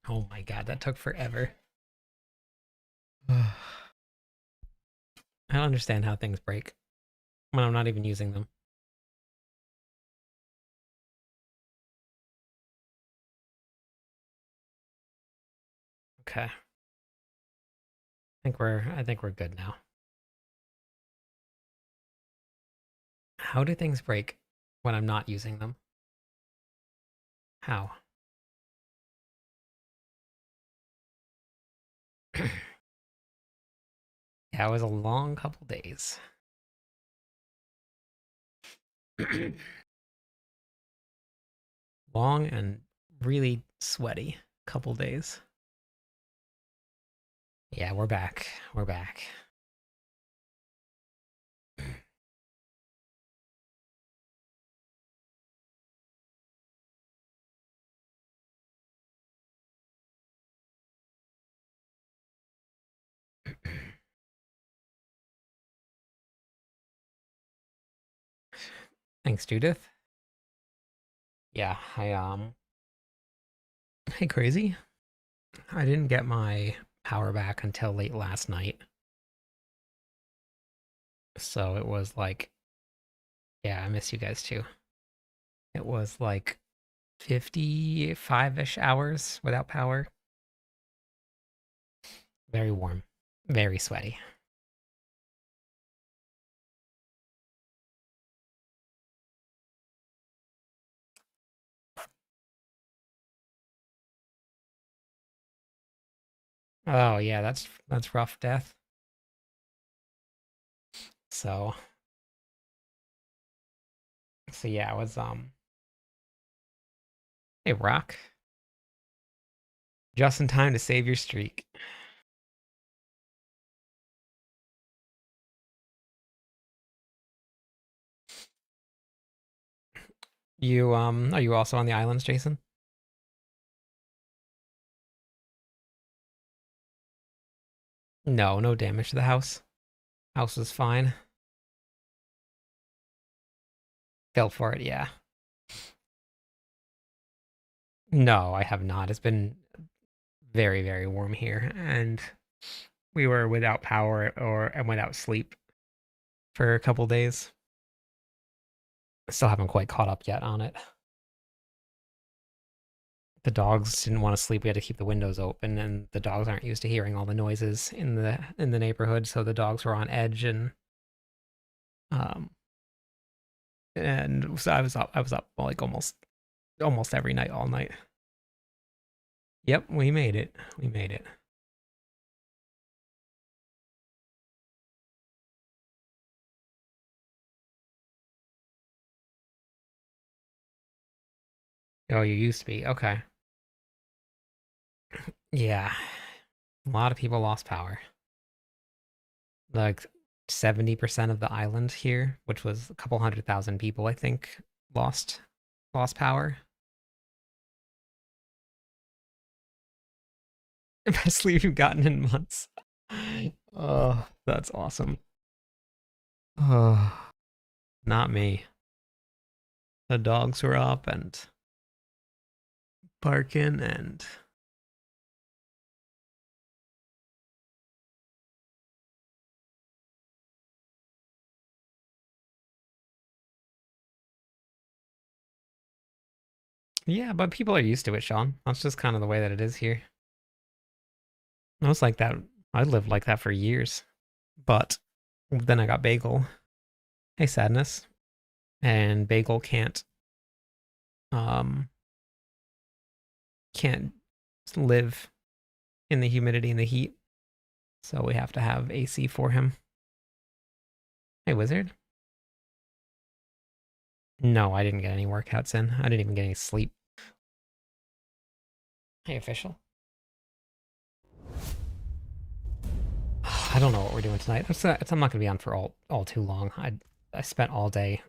Oh my god, that took forever. I don't understand how things break when I'm not even using them. Okay. I think we're good now. How do things break when I'm not using them? How? Yeah, it was a long couple days. Long and really sweaty couple days. Yeah, we're back. We're back. Thanks, Judith. Yeah, hey crazy. I didn't get my power back until late last night. So it was like, yeah, I miss you guys too. It was like 55-ish hours without power. Very warm, very sweaty. Oh yeah, that's rough death. So so yeah, it was hey Rock, just in time to save your streak. You are you also on the islands, Jason? No, no damage to the house. House was fine. Fell for it, yeah. No, I have not. It's been very, very warm here, and we were without power or and without sleep for a couple days. Still haven't quite caught up yet on it. The dogs didn't want to sleep. We had to keep the windows open, and the dogs aren't used to hearing all the noises in the neighborhood, so the dogs were on edge, um and so I was up like almost every night, all night. Yep, we made it. We made it. Oh, you used to be. Okay. Yeah. A lot of people lost power. Like 70% of the island here, which was a couple 100,000 people, I think, lost power. Best sleep you've gotten in months. Oh, that's awesome. Oh, not me. The dogs were up and barking and yeah, but people are used to it, Sean. That's just kind of the way that it is here. I was like that. I lived like that for years. But then I got Bagel. Hey, Sadness. And Bagel um can't live in the humidity and the heat. So we have to have AC for him. Hey, Wizard. No, I didn't get any workouts in. I didn't even get any sleep. Hey, Official. I don't know what we're doing tonight. I'm not going to be on for all too long. I spent all day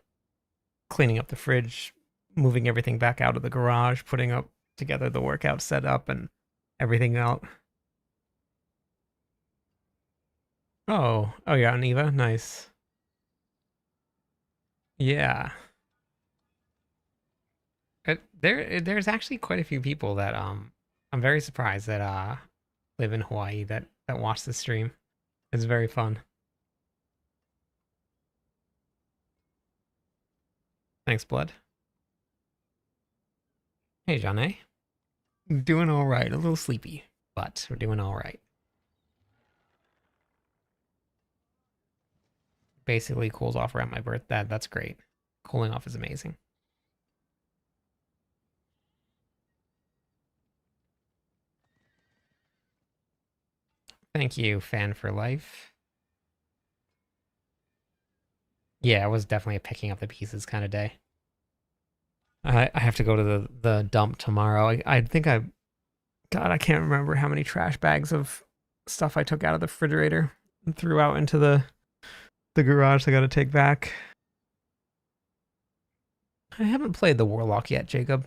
cleaning up the fridge, moving everything back out of the garage, putting up together the workout setup and everything out. Oh yeah, Eva, nice. Yeah, there's actually quite a few people that I'm very surprised that live in Hawaii that watch the stream. It's very fun. Thanks, Blood. Hey, Johnny. Doing all right. A little sleepy, but we're doing all right. Basically cools off around my birthday. That's great. Cooling off is amazing. Thank you, fan for life. Yeah, it was definitely a picking up the pieces kind of day. I have to go to the dump tomorrow. I think God, I can't remember how many trash bags of stuff I took out of the refrigerator and threw out into the garage. I got to take back. I haven't played the Warlock yet, Jacob.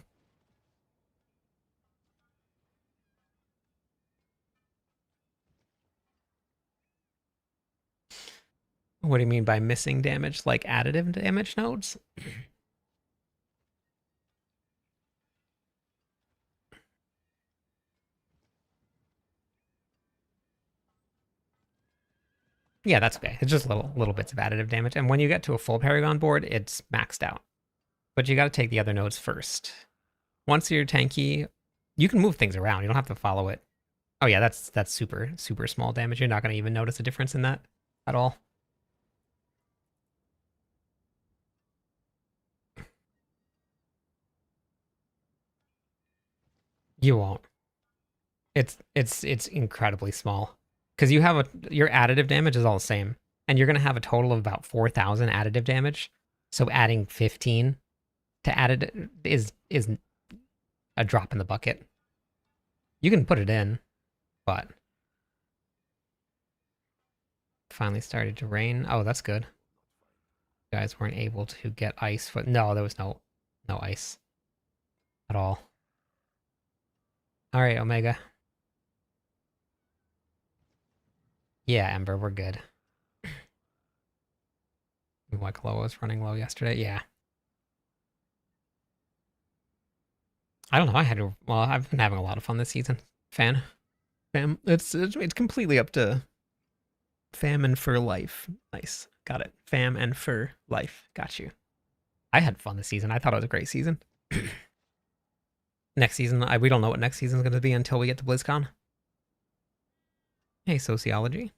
What do you mean by missing damage? Like additive damage nodes? Yeah, that's okay. It's just little bits of additive damage. And when you get to a full Paragon board, it's maxed out. But you got to take the other nodes first. Once you're tanky, you can move things around. You don't have to follow it. Oh yeah, that's super small damage. You're not going to even notice a difference in that at all. You won't. It's incredibly small because you have your additive damage is all the same, and you're going to have a total of about 4,000 additive damage. So adding 15 to added is a drop in the bucket. You can put it in, but finally started to rain. Oh, that's good. You guys weren't able to get ice. But no, there was no ice at all. All right, Omega. Yeah, Ember, we're good. Like low was running low yesterday. Yeah. I don't know. I've been having a lot of fun this season. Fam. It's completely up to fam and for life. Nice. Got it. Fam and for life. Got you. I had fun this season. I thought it was a great season. Next season, we don't know what next season is going to be until we get to BlizzCon. Hey, sociology.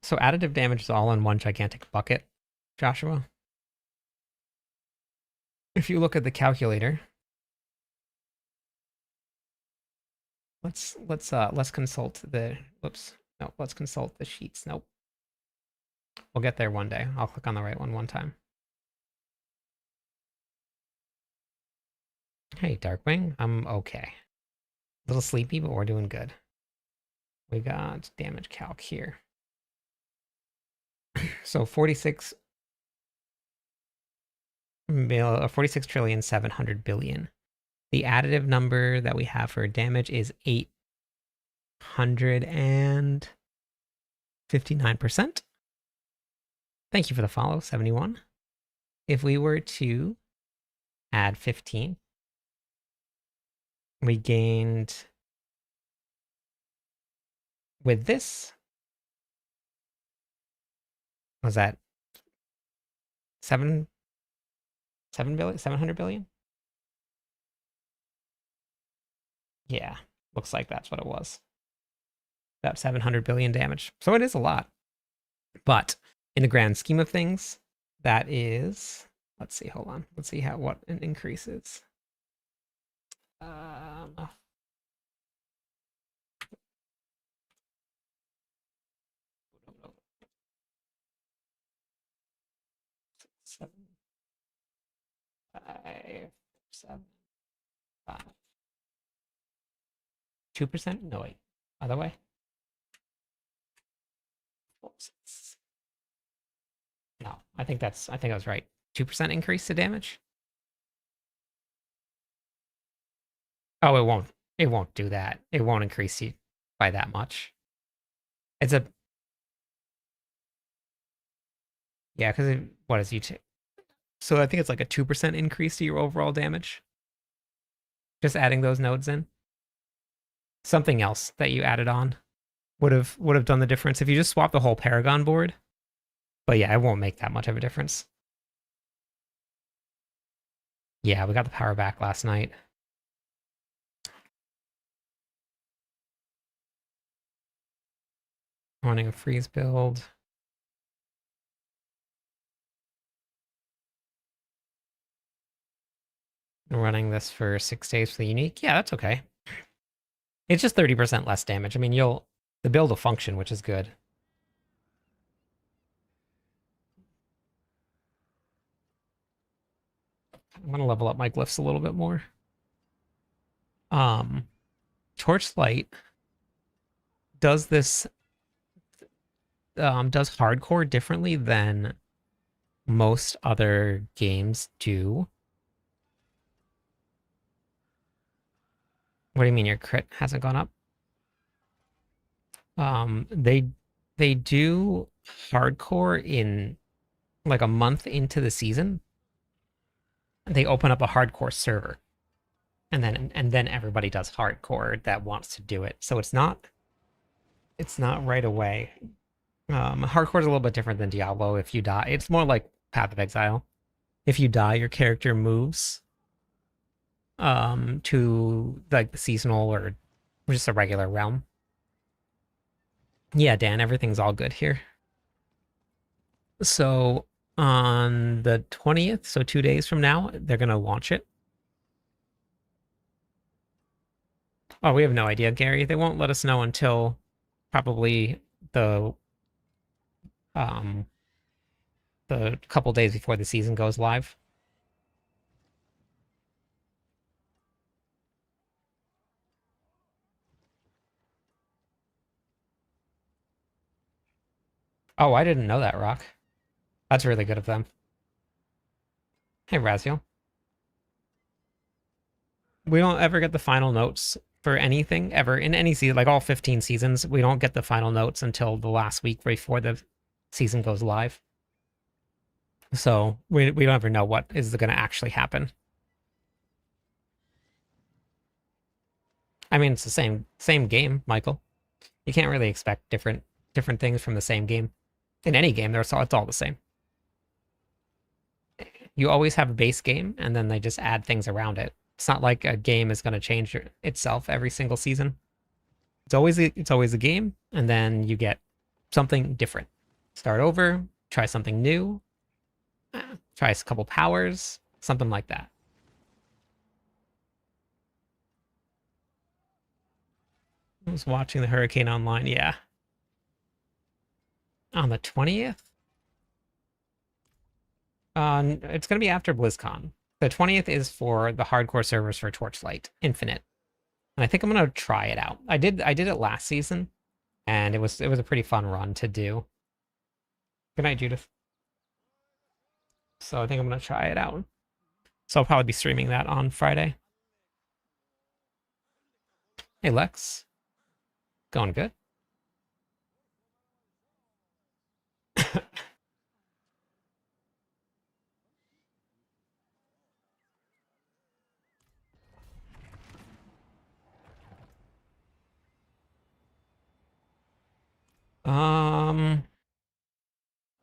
So additive damage is all in one gigantic bucket, Joshua. If you look at the calculator, let's consult the let's consult the sheets. Nope. We'll get there one day. I'll click on the right one time. Hey, Darkwing. I'm okay. A little sleepy, but we're doing good. We got damage calc here. So 46 trillion 700 billion. The additive number that we have for damage is 859%. Thank you for the follow, 71. If we were to add 15, we gained with this, was that 700 billion? Yeah, looks like that's what it was. About 700 billion damage. So it is a lot. But in the grand scheme of things, that is, let's see, hold on. Let's see what an increase is. 7, 5, 7, 5. 2%? No, wait. Other way? No, I think I was right. 2% increase to damage? Oh, it won't do that. It won't increase you by that much. It's a yeah, because what is you So I think it's like a 2% increase to your overall damage. Just adding those nodes in. Something else that you added on would have done the difference if you just swap the whole Paragon board. But yeah, it won't make that much of a difference. Yeah, we got the power back last night. Running a freeze build. Running this for 6 days for the unique. Yeah, that's okay. It's just 30% less damage. I mean, the build will function, which is good. I'm gonna level up my glyphs a little bit more. Torchlight does this does hardcore differently than most other games do. What do you mean your crit hasn't gone up? They do hardcore in like a month into the season. They open up a hardcore server. And then everybody does hardcore that wants to do it. So it's not right away. Hardcore is a little bit different than Diablo. If you die, it's more like Path of Exile. If you die, your character moves to like the seasonal or just a regular realm. Yeah, Dan, everything's all good here. So on the 20th, so 2 days from now, they're gonna launch it. Oh, we have no idea, Gary. They won't let us know until probably the couple days before the season goes live. Oh, I didn't know that, Rock. That's really good of them. Hey, Raziel. We don't ever get the final notes for anything ever in any season, like all 15 seasons. We don't get the final notes until the last week before the season goes live. So we don't ever know what is going to actually happen. I mean, it's the same game, Michael. You can't really expect different things from the same game. In any game, it's all the same. You always have a base game, and then they just add things around it. It's not like a game is going to change itself every single season. It's always a game, and then you get something different. Start over, try something new, try a couple powers, something like that. I was watching the Hurricane Online, yeah. On the 20th? It's going to be after BlizzCon. The 20th is for the hardcore servers for Torchlight Infinite. And I think I'm going to try it out. I did it last season, and it was a pretty fun run to do. Good night, Judith. So I think I'm going to try it out. So I'll probably be streaming that on Friday. Hey, Lex. Going good?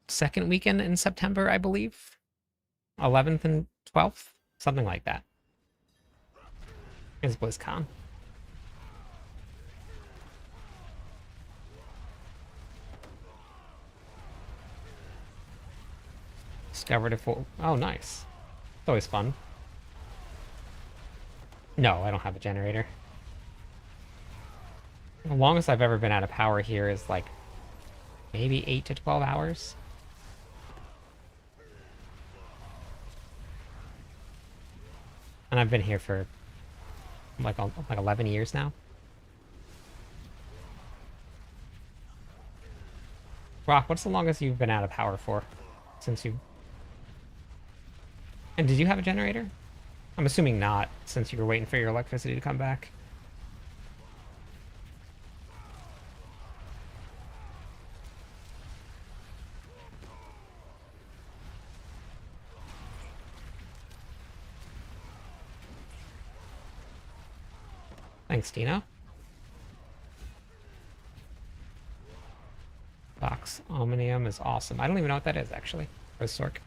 Second weekend in September, I believe. 11th and 12th, something like that. Is BlizzCon. Discovered a full. Oh, nice. It's always fun. No, I don't have a generator. The longest I've ever been out of power here is like maybe 8 to 12 hours. And I've been here for like 11 years now. Rock, what's the longest you've been out of power for? Since you... And did you have a generator? I'm assuming not, since you were waiting for your electricity to come back. Thanks, Dino. Box Omnium is awesome. I don't even know what that is, actually. Rose Sork.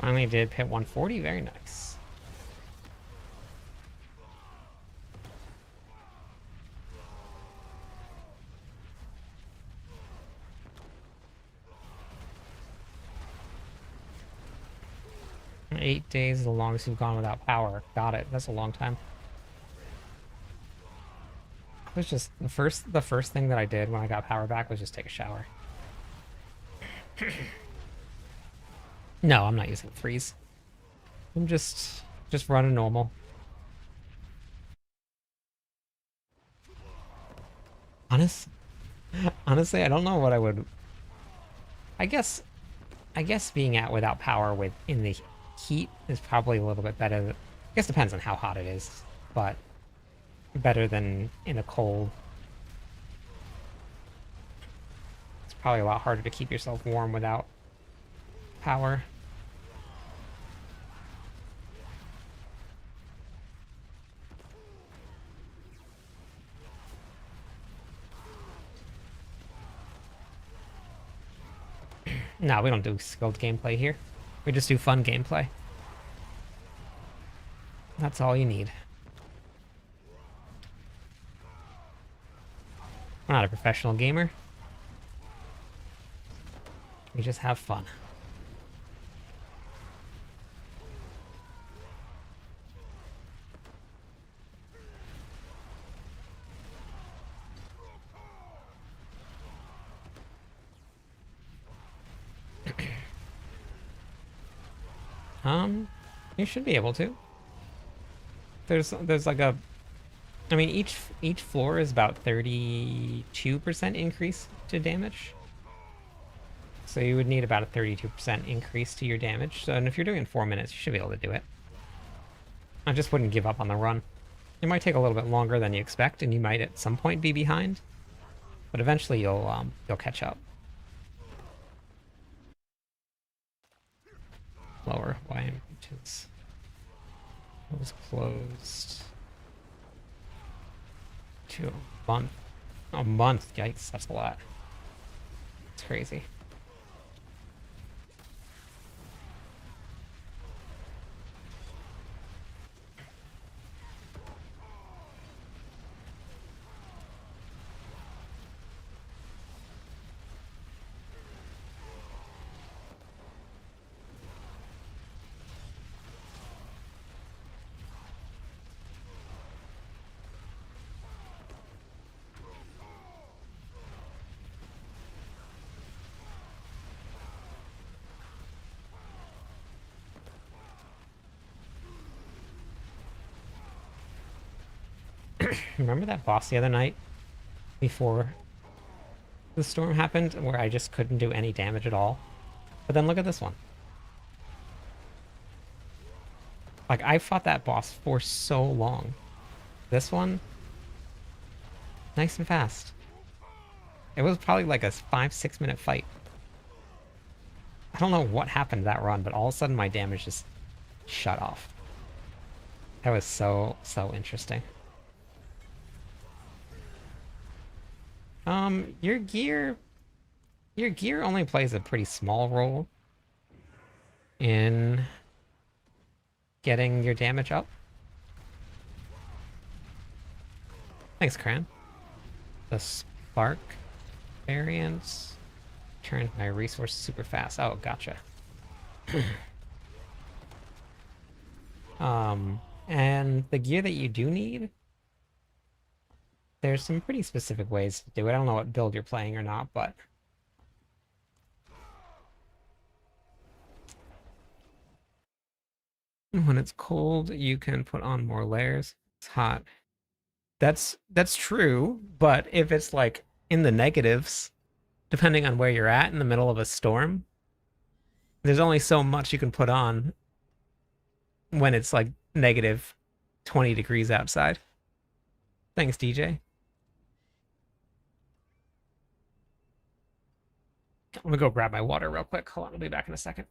Finally did hit 140. Very nice. Eight days is the longest you've gone without power. Got it. That's a long time. It was just the first thing that I did when I got power back was just take a shower. No, I'm not using freeze. I'm just running normal. Honest, honestly, I don't know what I would. I guess, I guess being out without power with in the heat is probably a little bit better. I guess depends on how hot it is, but better than in a cold. It's probably a lot harder to keep yourself warm without power. No, we don't do skilled gameplay here. We just do fun gameplay. That's all you need. We're not a professional gamer. We just have fun. You should be able to. There's like a, I mean, each floor is about 32% increase to damage. So you would need about a 32% increase to your damage. So, and if you're doing it in 4 minutes, you should be able to do it. I just wouldn't give up on the run. It might take a little bit longer than you expect, and you might at some point be behind, but eventually you'll catch up. Lower Hawaiian Beaches. It was closed to a month. A month, yikes, that's a lot. It's crazy. Remember that boss the other night before the storm happened where I just couldn't do any damage at all? But then look at this one. Like, I fought that boss for so long. This one, nice and fast. It was probably like a 5-6 minute fight. I don't know what happened to that run, but all of a sudden my damage just shut off. That was so interesting. Your gear only plays a pretty small role in getting your damage up. Thanks, Cran. The spark variants turn my resource super fast. Oh, gotcha. And the gear that you do need, there's some pretty specific ways to do it. I don't know what build you're playing or not, but when it's cold, you can put on more layers. It's hot. That's true, but if it's like in the negatives, depending on where you're at in the middle of a storm, there's only so much you can put on when it's like negative 20 degrees outside. Thanks, DJ. I'm gonna go grab my water real quick. Hold on, I'll be back in a second.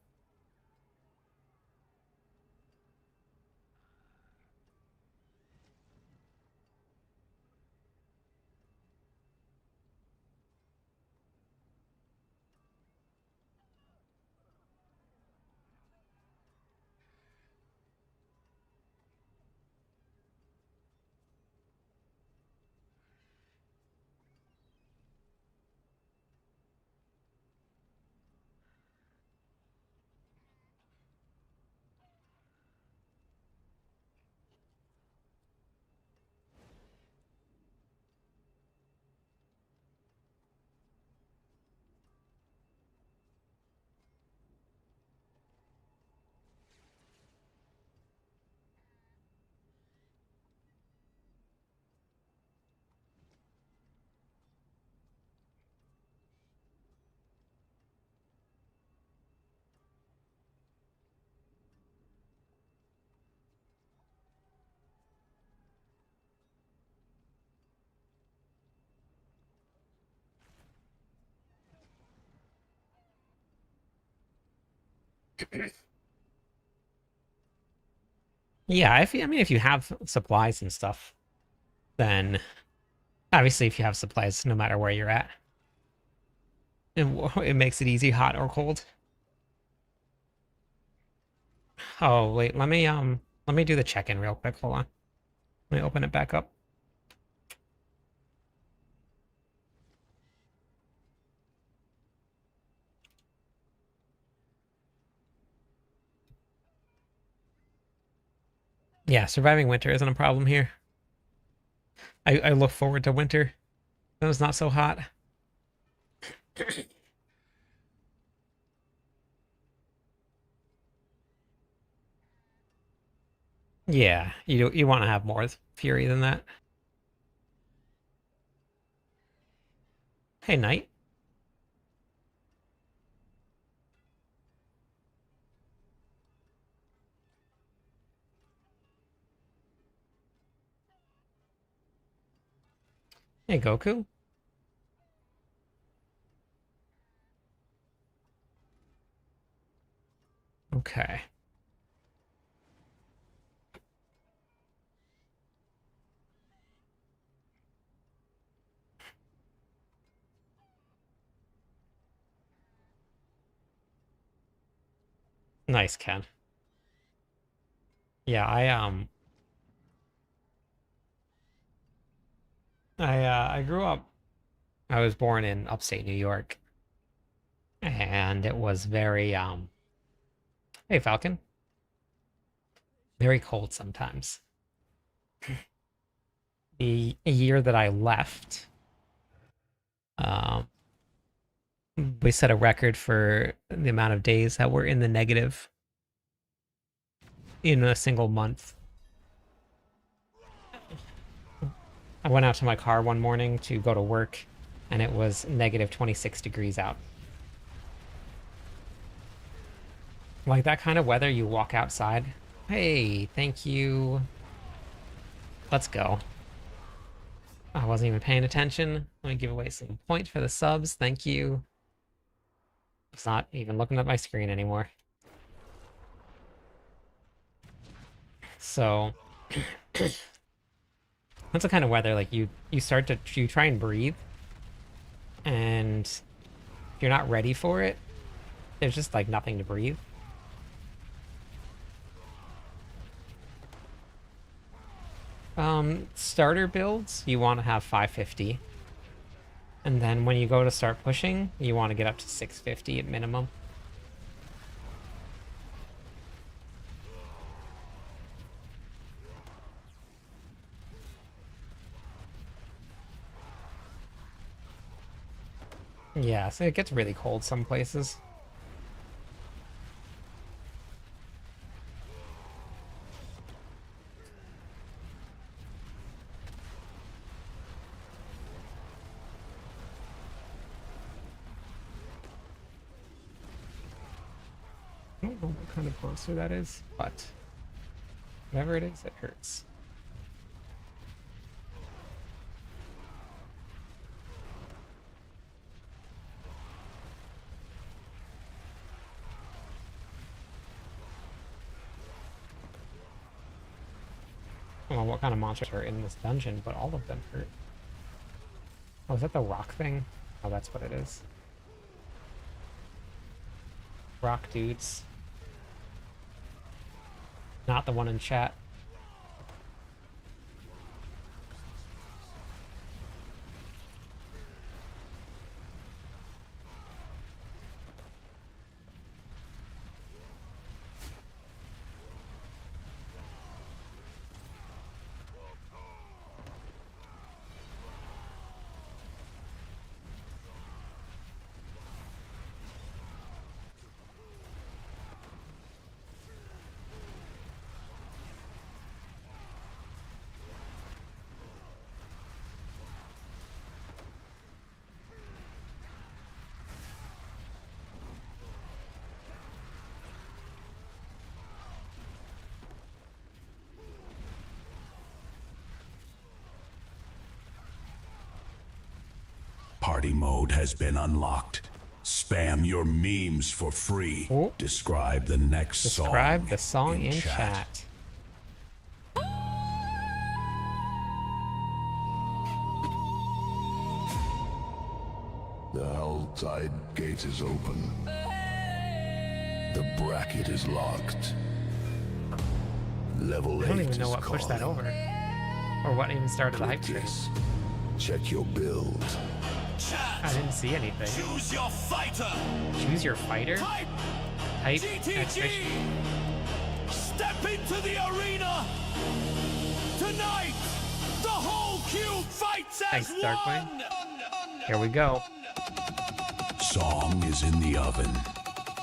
Yeah, I mean, if you have supplies and stuff, then obviously, if you have supplies, no matter where you're at, it makes it easy, hot or cold. Oh wait, let me do the check-in real quick. Hold on. Let me open it back up. Yeah, surviving winter isn't a problem here. I look forward to winter. It was not so hot. Yeah, you want to have more fury than that. Hey, Knight. Hey, Goku. Okay. Nice, Ken. Yeah, I grew up. I was born in upstate New York, and it was very Hey, Falcon. Very cold sometimes. The year that I left, um, we set a record for the amount of days that were in the negative in a single month. I went out to my car one morning to go to work, and it was negative 26 degrees out. Like that kind of weather, you walk outside. Hey, thank you. Let's go. I wasn't even paying attention. Let me give away some points for the subs. Thank you. It's not even looking at my screen anymore. So that's the kind of weather like you start to you try and breathe, and if you're not ready for it, there's just like nothing to breathe. Starter builds, you want to have 550. And then when you go to start pushing, you want to get up to 650 at minimum. Yeah, so it gets really cold some places. don't know what kind of monster that is, but whatever it is, it hurts. I don't know what kind of monsters are in this dungeon, but all of them hurt. Oh, is that the rock thing? Oh, that's what it is. Rock dudes. Not the one in chat. Party mode has been unlocked. Spam your memes for free. Oh. Describe the next Describe the song in chat. The Helltide gate is open. The bracket is locked. Level 8 I don't even know is what pushed that calling. over. Or what even started the hype train. Yes. Check your build. I didn't see anything. Choose your fighter. Choose your fighter? Type Type GTG. exclamation. Step into the arena. Tonight, the whole cube fights as Thanks, Darkwing. one. Here we go. Song is in the oven.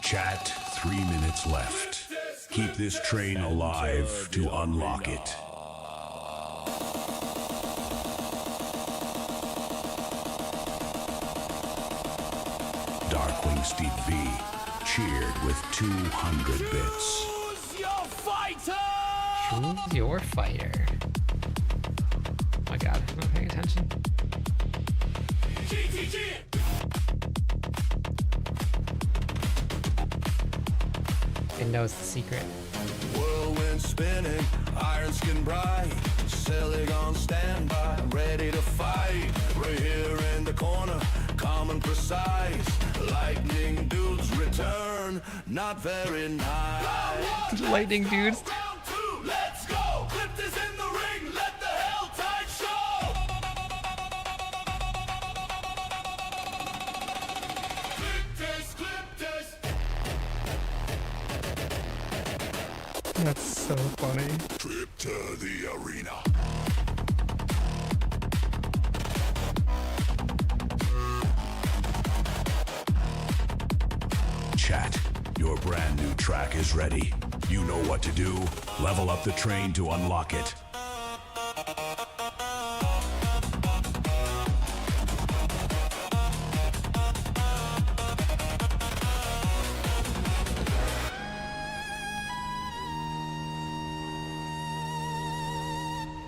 Chat, 3 minutes left. Keep this train alive to unlock it. Darkwing Steve V cheered with 200 bits. Choose your fighter. Choose your fighter. Oh my god, I'm not paying attention. GTG. It knows the secret. Whirlwind spinning, iron skin bright, Selig on standby, ready to fight. Right here in the corner, calm and precise. Lightning dudes return, not very nice. Lightning dudes. Round two, let's go. Clip this in the ring, let the Helltide show. Clip this. That's so funny. Trip to the arena. Chat, your brand new track is ready. You know what to do. Level up the train to unlock it.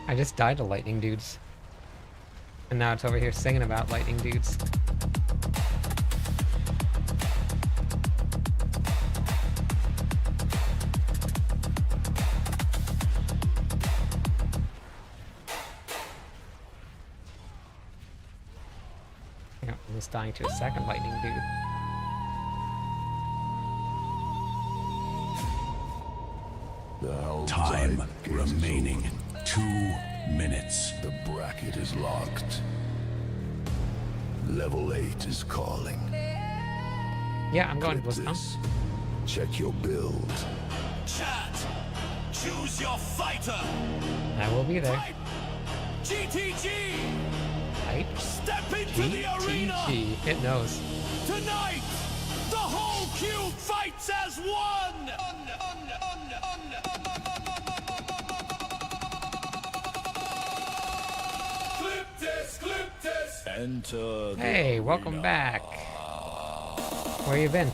I just died to lightning dudes. And now it's over here singing about lightning dudes. Yeah, I'm just dying to a second lightning dude. The Helltide Time gate is remaining. open. 2 minutes. The bracket is locked. Level 8 is calling. Yeah, I'm going to Clip BlizzCon. this. Check your build. Chat, choose your fighter. I will be there. Type GTG. Type Step into the arena. GTG. It knows. Tonight, the whole cube fights as one. Clip this. Enter the Hey, welcome back. Where you been?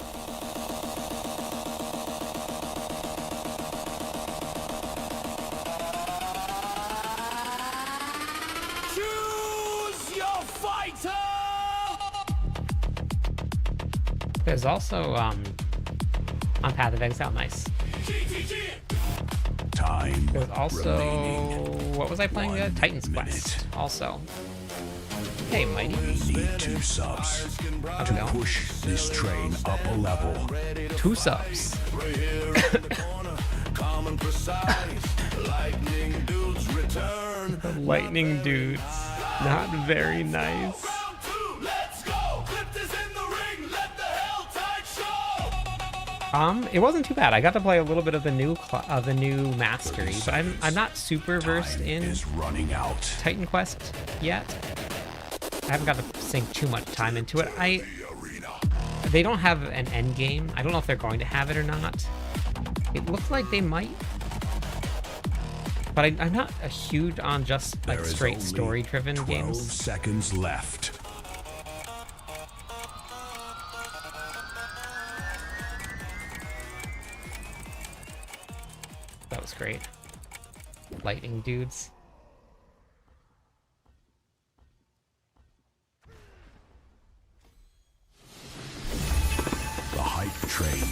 There's also on Path of Exile, nice. Time There's also remaining. what was I playing? 1 Titan's minute. Quest. Also. Hey, Mighty. Need 2 subs How's to it going? push this train up a level. 2 subs. Right here in the corner, calm and precise. Lightning dudes return. Lightning dudes. Not very nice. Round 2, let's go. Clip this in the ring. Let the hell tide show. It wasn't too bad. I got to play a little bit of the new mastery, but I'm not super versed Time in is running out. Titan Quest yet. I haven't got to sink too much time into it. They don't have an end game. I don't know if they're going to have it or not. It looks like they might. But I'm not a huge on just like There is straight only story-driven 12 games. seconds left. That was great. Lightning dudes. The hype train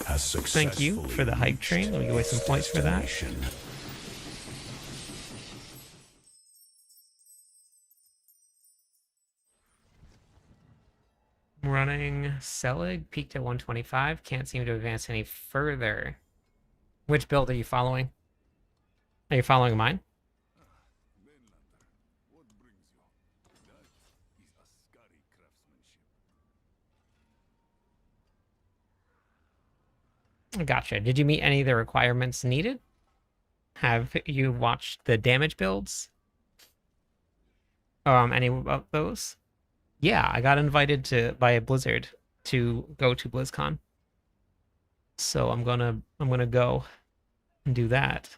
has successfully Thank you for the hype train. Let me give away some points for that. destination. Running Selig, peaked at 125. Can't seem to advance any further. Which build are you following? Are you following mine? Gotcha. Did you meet any of the requirements needed? Have you watched the damage builds? Any of those? Yeah, I got invited by Blizzard to go to BlizzCon. So I'm gonna go and do that.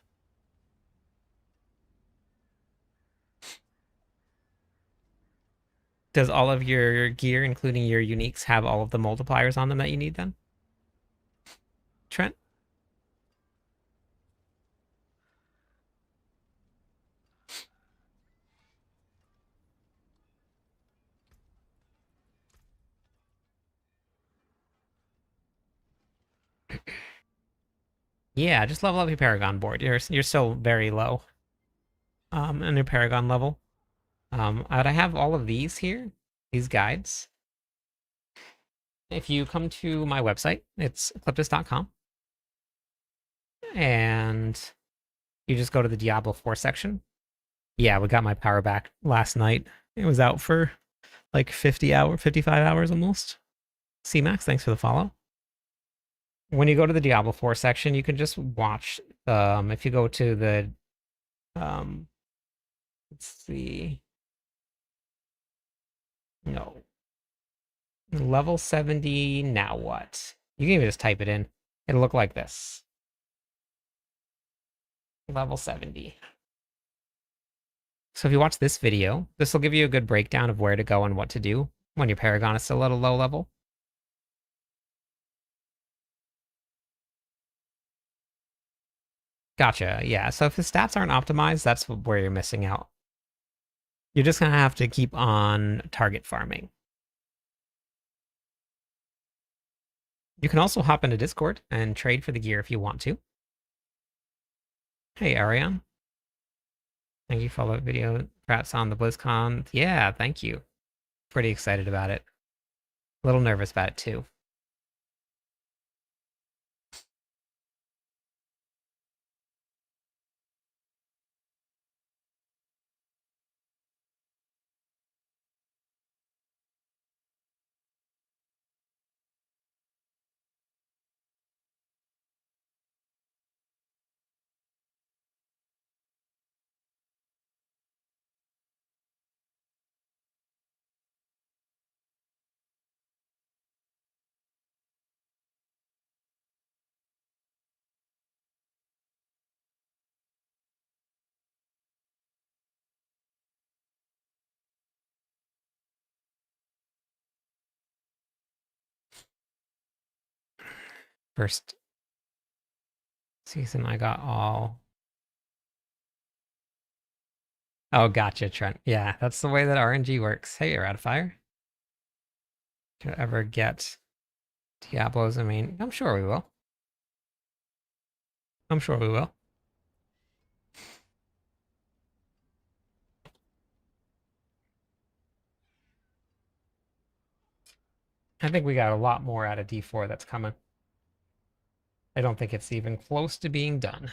Does all of your gear, including your uniques, have all of the multipliers on them that you need then? Trent? Yeah, just level up your Paragon board. You're still very low. In your Paragon level. I have all of these here, these guides. If you come to my website, it's ecliptus.com. And you just go to the Diablo 4 section. Yeah, we got my power back last night. It was out for like 55 hours almost. C-Max, thanks for the follow. When you go to the Diablo 4 section, you can just watch, if you go to the, let's see, no, level 70, now what? You can even just type it in. It'll look like this. Level 70. So if you watch this video, this will give you a good breakdown of where to go and what to do when your Paragon is still at a low level. Gotcha, yeah. So if the stats aren't optimized, that's where you're missing out. You're just gonna have to keep on target farming. You can also hop into Discord and trade for the gear if you want to. Hey, Ariane. Thank you for that video. Perhaps on the BlizzCon. Yeah, thank you. Pretty excited about it. A little nervous about it too. First season, I got all. Oh, gotcha, Trent. Yeah, that's the way that RNG works. Hey, you're out of fire. Do you ever get Diablos, I mean, I'm sure we will. I'm sure we will. I think we got a lot more out of D4 that's coming. I don't think it's even close to being done.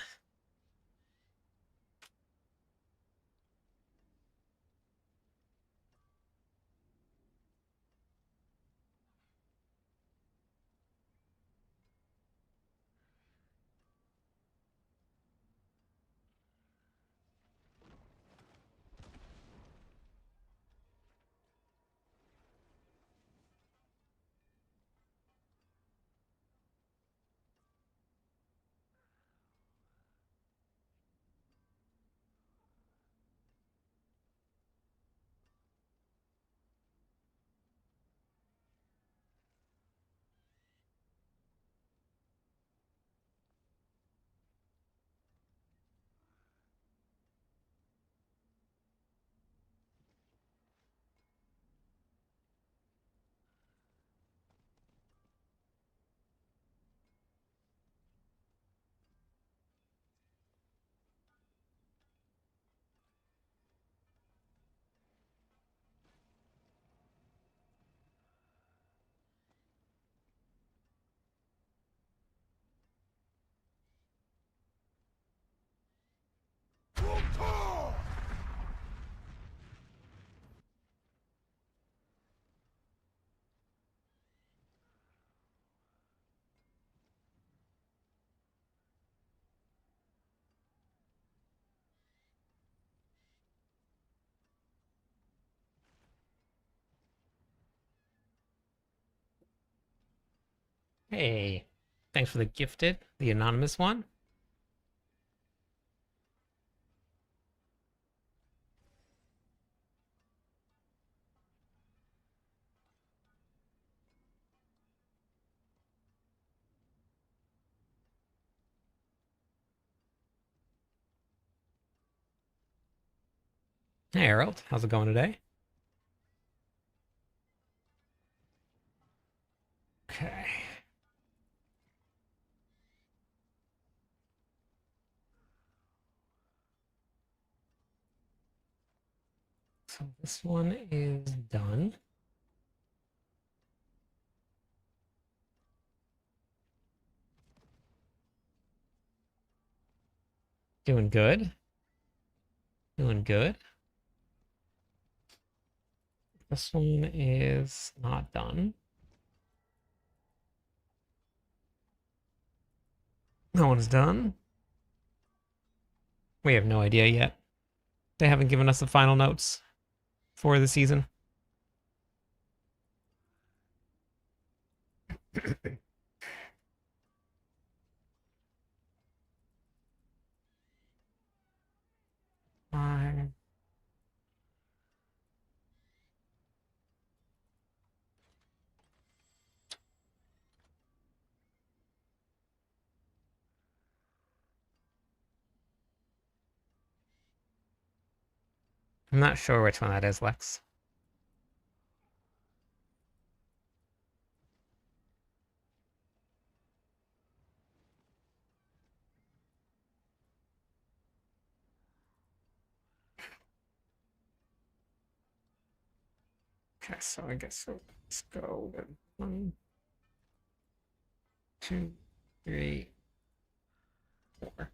Hey, thanks for the gifted, the anonymous one. Hey, Harold, how's it going today? Okay. So this one is done. Doing good. Doing good. This one is not done. That one's done. We have no idea yet. They haven't given us the final notes for the season. I'm not sure which one that is, Lex. Okay, so I guess let's go with 1, 2, 3, 4.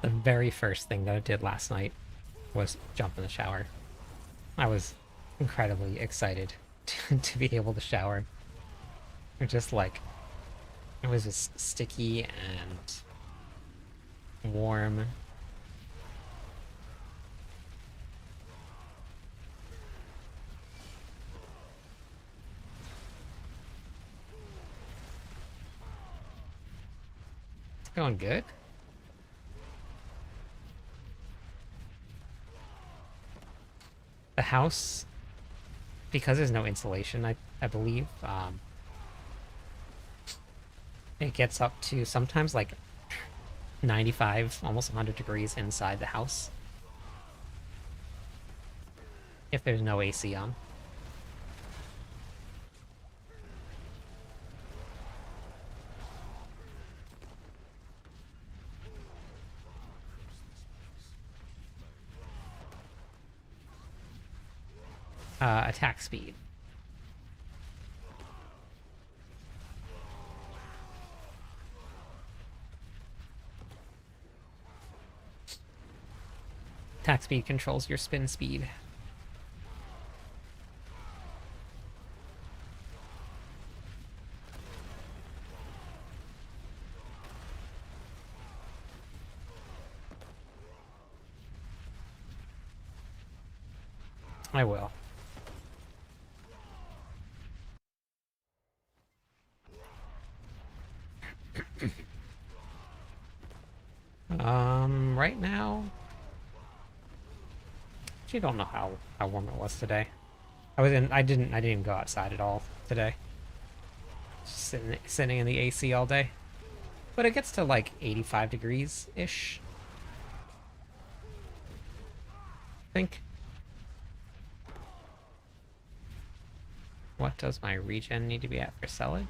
The very first thing that I did last night was jump in the shower. I was incredibly excited to be able to shower. It just like, it was just sticky and warm. Going good. The house, because there's no insulation, I believe, it gets up to sometimes like 95, almost 100 degrees inside the house if there's no AC on. Attack speed. Attack speed controls your spin speed. I will. Right now, actually don't know how warm it was today. I didn't even go outside at all today. Just sitting in the AC all day. But it gets to like 85 degrees ish. I think. What does my regen need to be at for selling?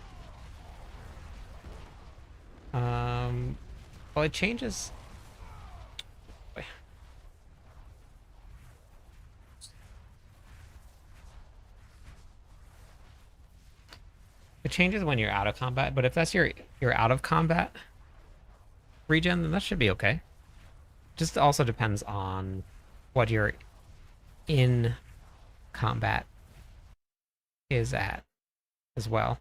Well, it changes. It changes when you're out of combat, but if that's your out of combat regen, then that should be okay. Just also depends on what your in combat is at as well.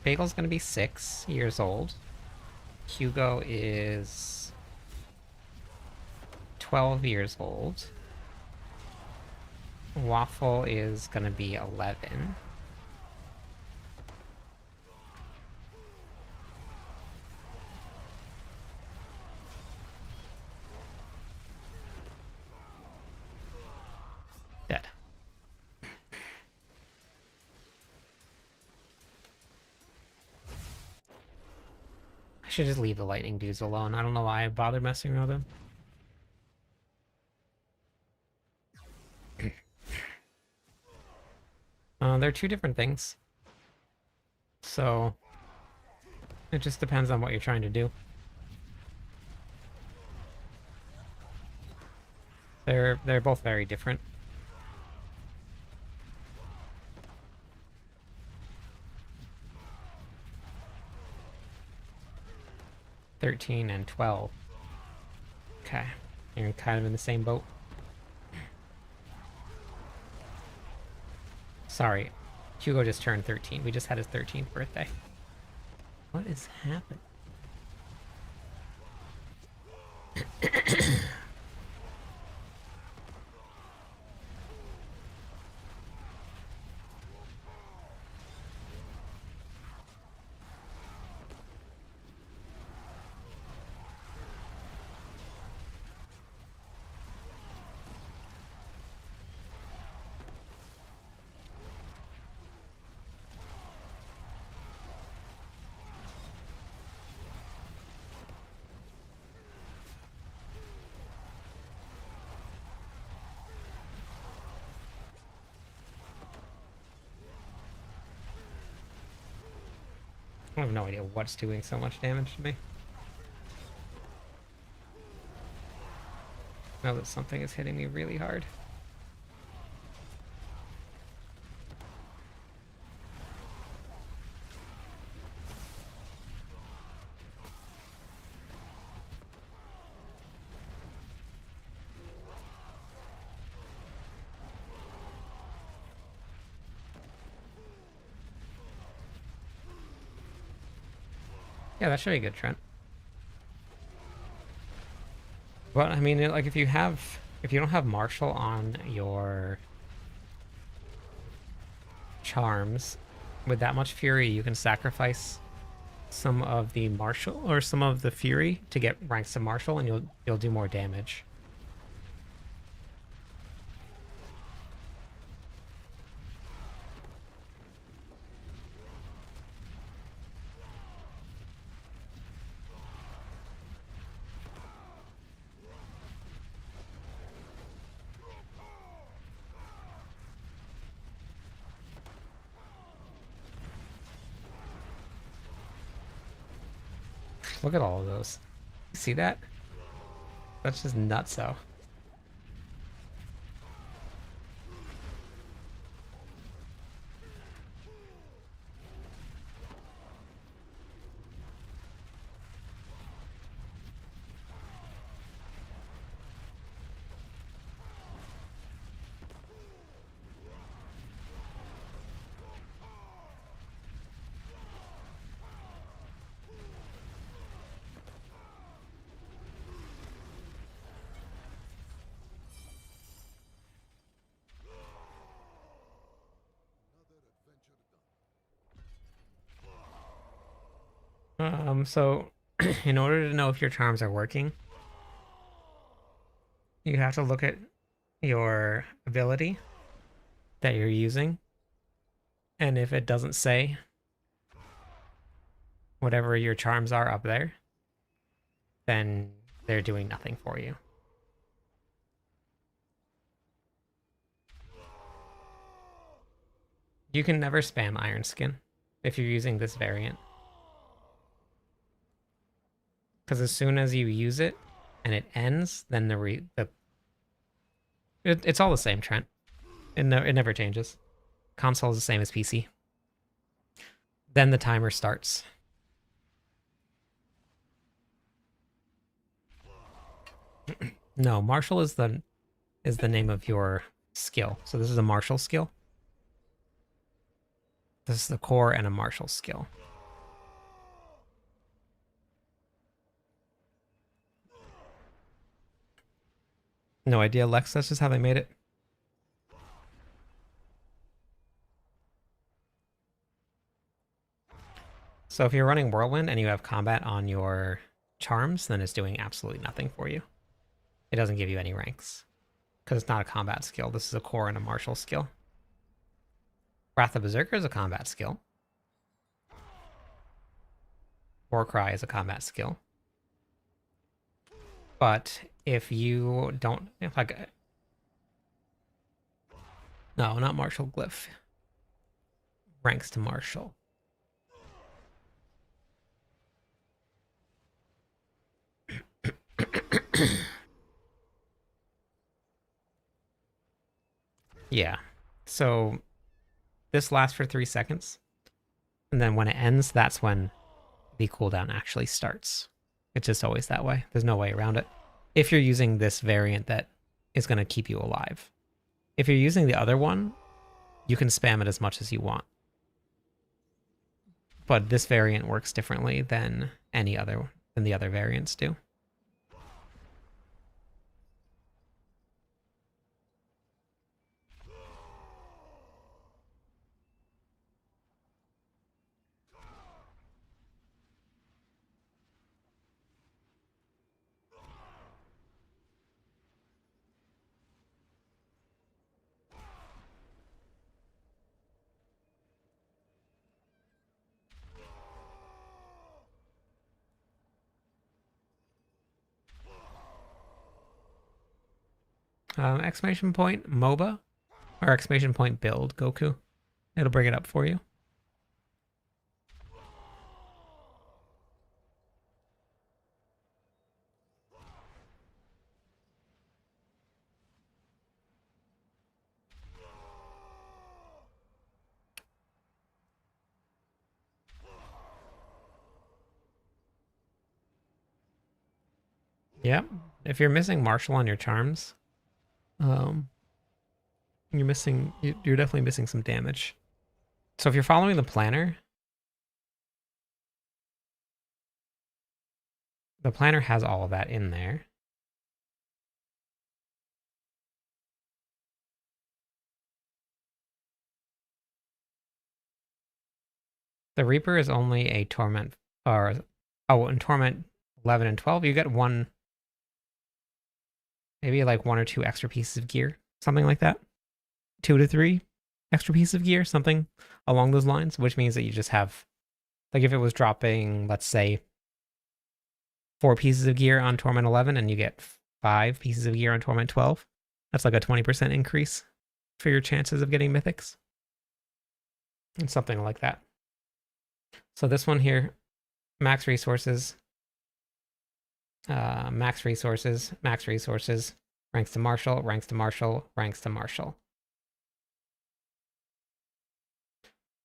Bagel's gonna be 6 years old. Hugo is 12 years old. Waffle is gonna be 11. Dead. I should just leave the lightning dudes alone. I don't know why I bothered messing with them. They're two different things. So it just depends on what you're trying to do. They're both very different. $13 and $12. Okay, you're kind of in the same boat. Sorry, Hugo just turned 13. We just had his 13th birthday. What is happening? I have no idea what's doing so much damage to me. Know that something is hitting me really hard. Yeah, that should be good, Trent. But I mean, like if you don't have martial on your charms, with that much fury, you can sacrifice some of the martial or some of the fury to get ranks to martial, and you'll do more damage. Look at all of those. You see that? That's just nutso. So in order to know if your charms are working, you have to look at your ability that you're using, and if it doesn't say whatever your charms are up there, then they're doing nothing for you. You can never spam Iron Skin if you're using this variant. Because as soon as you use it and it ends, then it's all the same, Trent. It never changes. Console is the same as PC. Then the timer starts. No, martial is the name of your skill. So this is a martial skill. This is the core and a martial skill. No idea, Lex. That's just how they made it. So if you're running Whirlwind and you have combat on your charms, then it's doing absolutely nothing for you. It doesn't give you any ranks. Because it's not a combat skill. This is a core and a martial skill. Wrath of Berserker is a combat skill. Warcry is a combat skill. But if you don't, no, not martial glyph. Ranks to martial. Yeah. So this lasts for 3 seconds. And then when it ends, that's when the cooldown actually starts. It's just always that way. There's no way around it. If you're using this variant that is going to keep you alive. If you're using the other one, you can spam it as much as you want. But this variant works differently than the other variants do. Exclamation point MOBA or exclamation point build Goku. It'll bring it up for you. Yep. If you're missing martial on your charms, you're definitely missing some damage. So if you're following the planner has all of that in there. The Reaper is only a Torment, or in Torment 11 and 12, you get one, maybe like 1 or 2 extra pieces of gear, something like that. 2 to 3 extra pieces of gear, something along those lines, which means that you just have, like if it was dropping, let's say, 4 pieces of gear on Torment 11 and you get 5 pieces of gear on Torment 12, that's like a 20% increase for your chances of getting mythics. And something like that. So this one here, max resources, max resources, max resources, ranks to martial, ranks to martial, ranks to martial.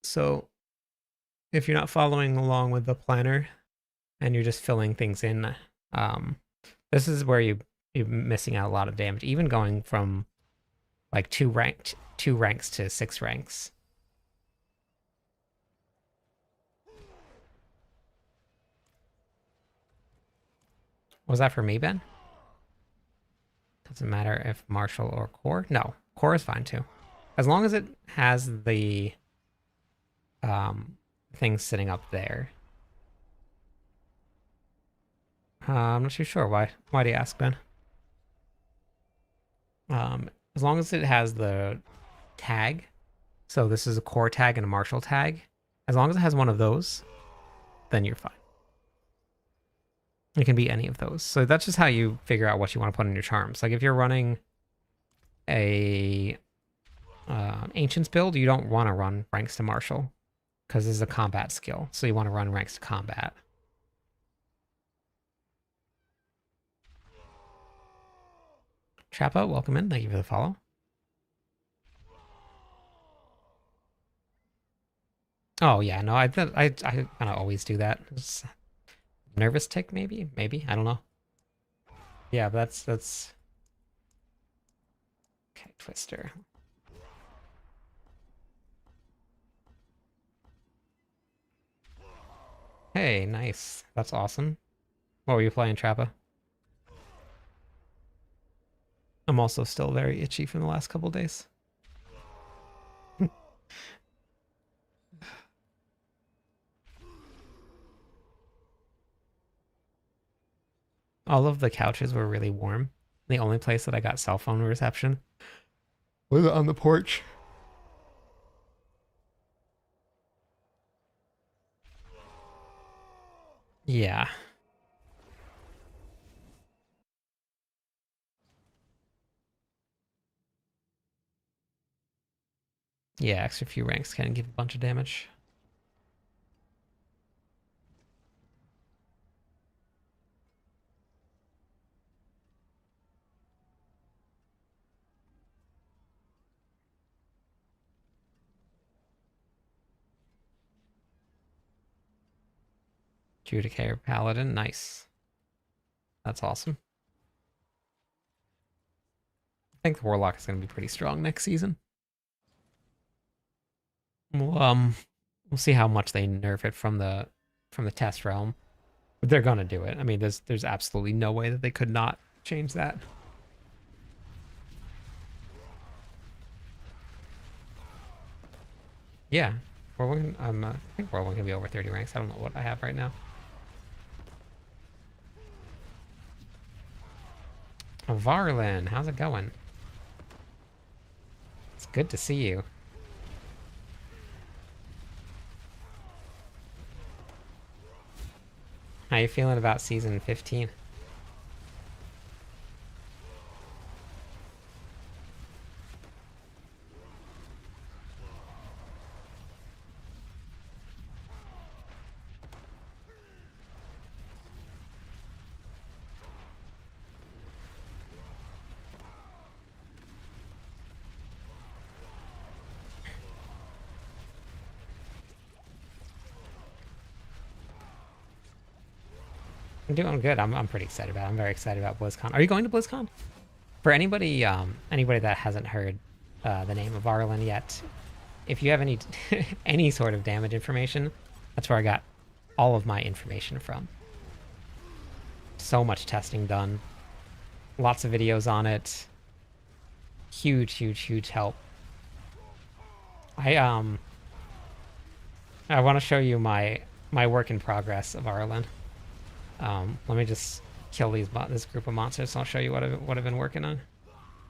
So if you're not following along with the planner and you're just filling things in, this is where you're missing out a lot of damage. Even going from like 2 ranks to 6 ranks. Was that for me, Ben? Doesn't matter if martial or core. No, core is fine too, as long as it has the thing sitting up there. I'm not too sure why. Why do you ask, Ben? As long as it has the tag, so this is a core tag and a martial tag. As long as it has one of those, then you're fine. It can be any of those. So that's just how you figure out what you want to put in your charms. Like if you're running a Ancients build, you don't want to run ranks to martial because this is a combat skill. So you want to run ranks to combat. Trappa, welcome in. Thank you for the follow. Oh yeah, no, I kind of always do that. It's nervous tick, maybe, I don't know. Yeah, but that's okay. Twister. Hey, nice. That's awesome. What were you playing, Trappa? I'm also still very itchy from the last couple days. All of the couches were really warm. The only place that I got cell phone reception was on the porch. Yeah. Yeah, extra few ranks can give a bunch of damage. Judicator Paladin, nice. That's awesome. I think the Warlock is going to be pretty strong next season. We'll see how much they nerf it from the test realm. But they're gonna do it. I mean, there's absolutely no way that they could not change that. Yeah, Whirlwind. I think Whirlwind can be over 30 ranks. I don't know what I have right now. Varlin, how's it going? It's good to see you. How you feeling about season 15? I'm doing good. I'm pretty excited about it. I'm very excited about BlizzCon. Are you going to BlizzCon? For anybody anybody that hasn't heard the name of Arlen yet, if you have any any sort of damage information, that's where I got all of my information from. So much testing done. Lots of videos on it. Huge, huge, huge help. I I want to show you my work in progress of Arlen. Let me just kill this group of monsters. And I'll show you what I've been working on.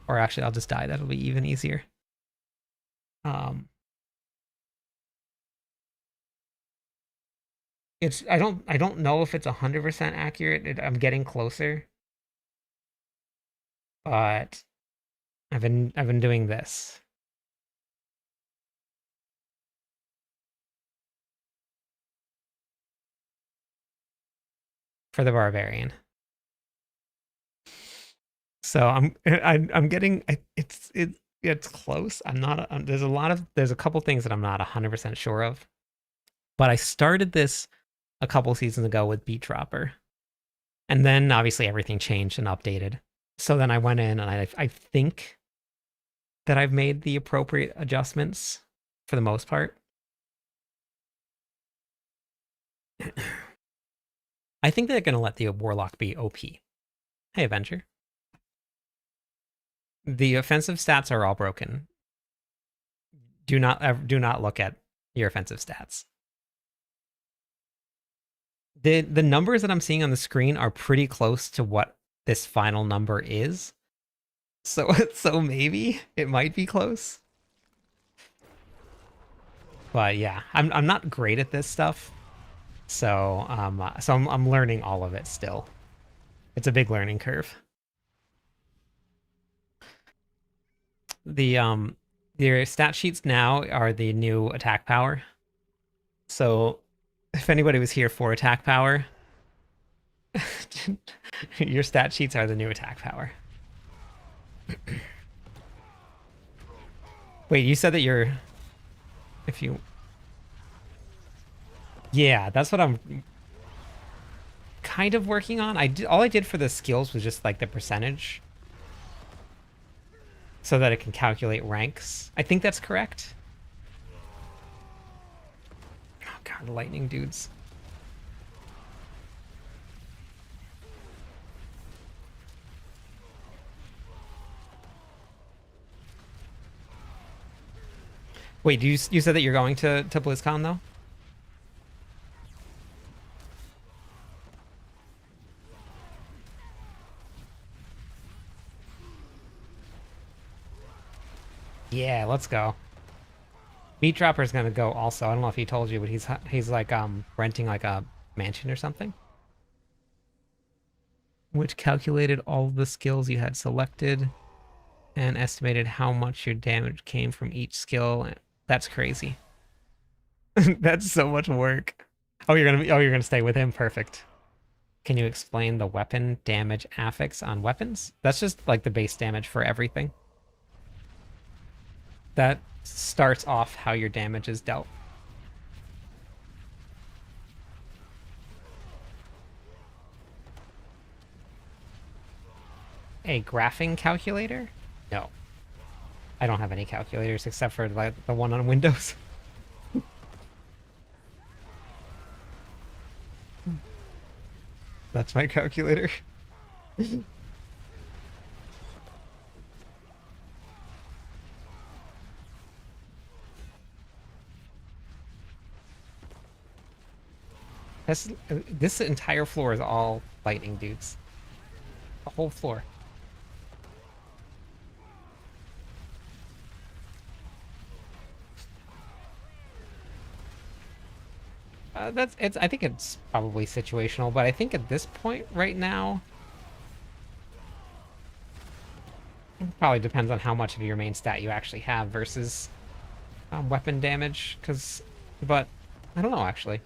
Or actually, I'll just die. That'll be even easier. I don't know if it's 100% accurate. I'm getting closer, but I've been doing this. For the Barbarian. So I'm getting it's close. I'm not there's a couple things that I'm not 100% sure of. But I started this a couple seasons ago with Beat Dropper. And then obviously everything changed and updated. So then I went in and I think that I've made the appropriate adjustments for the most part. I think they're going to let the Warlock be OP. Hey, Avenger. The offensive stats are all broken. Do not look at your offensive stats. The numbers that I'm seeing on the screen are pretty close to what this final number is. So maybe it might be close. But yeah, I'm not great at this stuff. So I'm learning all of it still. It's a big learning curve. Your stat sheets now are the new attack power. So if anybody was here for attack power, your stat sheets are the new attack power. Wait, you said that you're... Yeah, that's what I'm kind of working on. All I did for the skills was just like the percentage. So that it can calculate ranks. I think that's correct. Oh god, lightning dudes. Wait, you said that you're going to BlizzCon though? Yeah, let's go. Beat Dropper's gonna go also. I don't know if he told you, but he's like renting like a mansion or something. Which calculated all of the skills you had selected and estimated how much your damage came from each skill. That's crazy. That's so much work. Oh, you're gonna stay with him? Perfect. Can you explain the weapon damage affix on weapons? That's just like the base damage for everything. That starts off how your damage is dealt. A graphing calculator? No. I don't have any calculators except for like the one on Windows. That's my calculator. This entire floor is all lightning dudes. The whole floor. I think it's probably situational, but I think at this point right now, it probably depends on how much of your main stat you actually have versus weapon damage. But I don't know actually.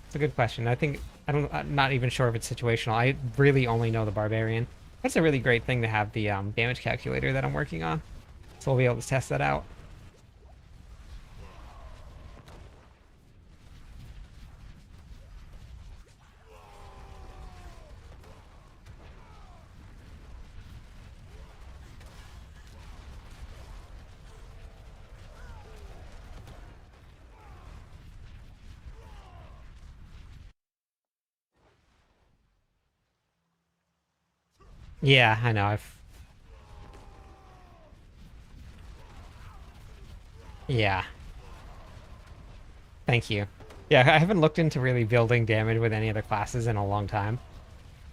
It's a good question. I'm not even sure if it's situational. I really only know the Barbarian. That's a really great thing to have the damage calculator that I'm working on, so we'll be able to test that out. Yeah, I know. Yeah. Thank you. Yeah, I haven't looked into really building damage with any other classes in a long time.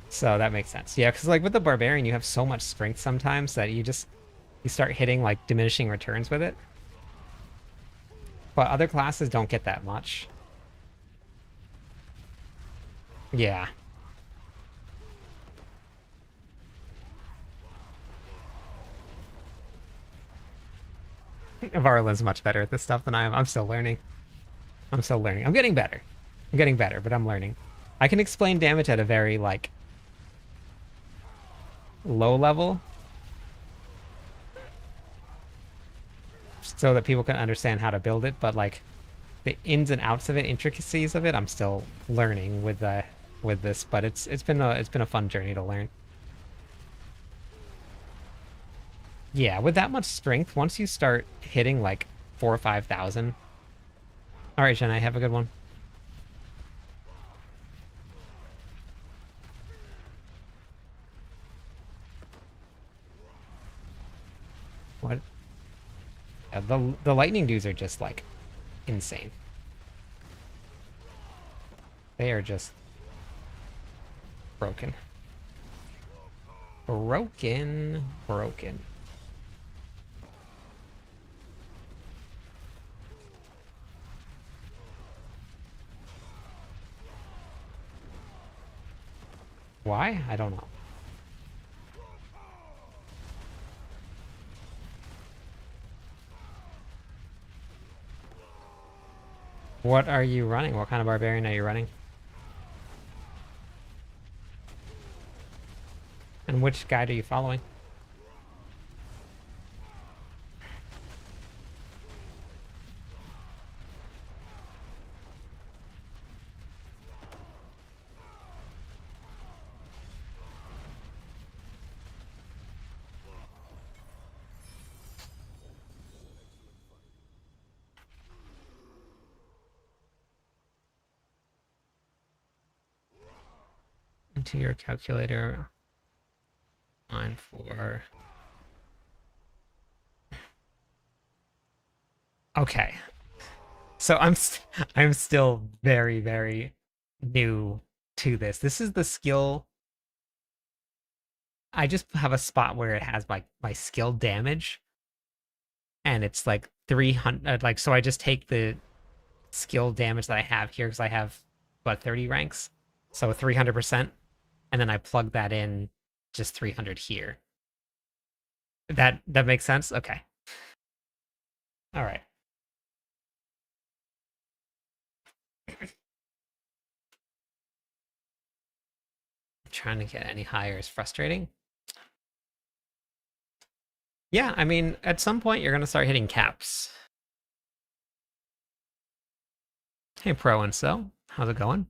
So that makes sense. Yeah, because like with the Barbarian, you have so much strength sometimes that you start hitting like diminishing returns with it. But other classes don't get that much. Yeah. Varlin's much better at this stuff than I am. I'm still learning. I'm still learning. I'm getting better. I'm getting better, but I'm learning. I can explain damage at a very like low level so that people can understand how to build it, but like the ins and outs of it, intricacies of it, I'm still learning with this, but it's been a fun journey to learn. Yeah, with that much strength, once you start hitting like 4 or 5,000. All right, Jen, I have a good one. What? Yeah, the lightning dudes are just like insane. They are just broken. Broken. Broken. Why? I don't know. What are you running? What kind of barbarian are you running? And which guide are you following? Into your calculator. Line 4. Okay. So I'm still very, very new to this. This is the skill. I just have a spot where it has my skill damage, and it's like 300. Like, so I just take the skill damage that I have here because I have what 30 ranks, so 300%, and then I plug that in just 300 here. That makes sense. Okay. All right. Trying to get any higher is frustrating. Yeah, I mean, at some point you're gonna start hitting caps. Hey, Pro and So, how's it going?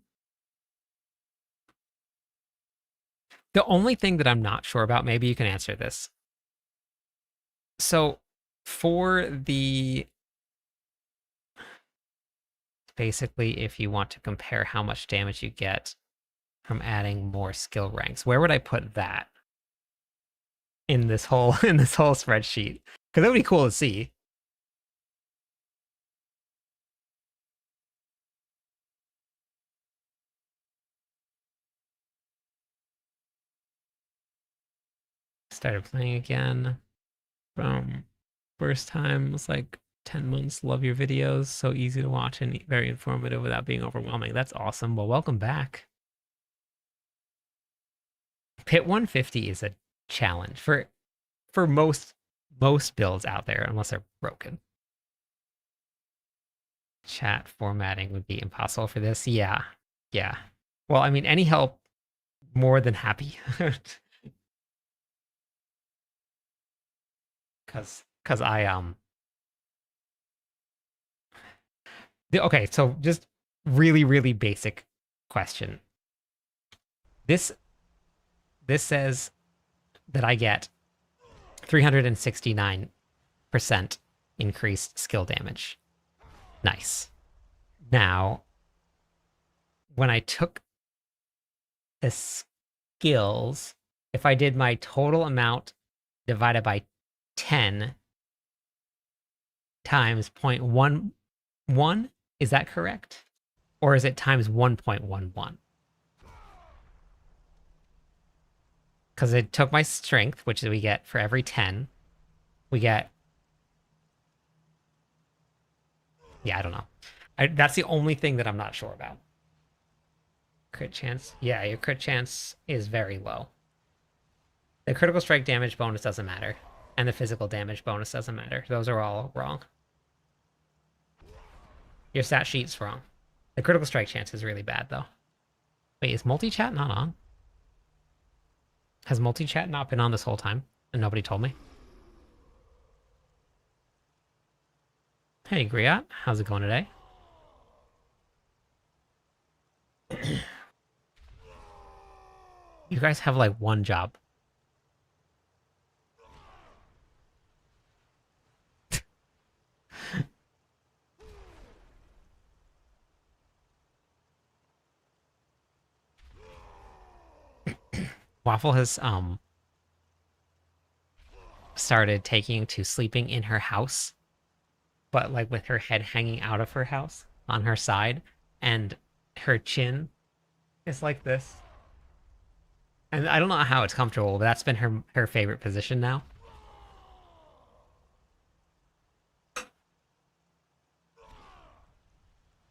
The only thing that I'm not sure about, maybe you can answer this. So, for the basically, if you want to compare how much damage you get from adding more skill ranks, where would I put that in this whole spreadsheet? Because that would be cool to see. Started playing again. First time was like 10 months. Love your videos. So easy to watch and very informative without being overwhelming. That's awesome. Well, welcome back. Pit 150 is a challenge for most builds out there, unless they're broken. Chat formatting would be impossible for this. Yeah. Yeah. Well, I mean, any help, more than happy. Cause okay, so just really, really basic question. This says that I get 369% increased skill damage. Nice. Now, when I took the skills, if I did my total amount divided by 10 times 0.11, Is that correct? Or is it times 1.11? Because it took my strength, which we get for every 10. We get... Yeah, I don't know. That's the only thing that I'm not sure about. Crit chance? Yeah, your crit chance is very low. The critical strike damage bonus doesn't matter. And the physical damage bonus doesn't matter. Those are all wrong. Your stat sheet's wrong. The critical strike chance is really bad, though. Wait, is multi-chat not on? Has multi-chat not been on this whole time? And nobody told me? Hey, Griot. How's it going today? You guys have, like, one job. Waffle has, started taking to sleeping in her house, but, like, with her head hanging out of her house on her side, and her chin is like this. And I don't know how it's comfortable, but that's been her favorite position now.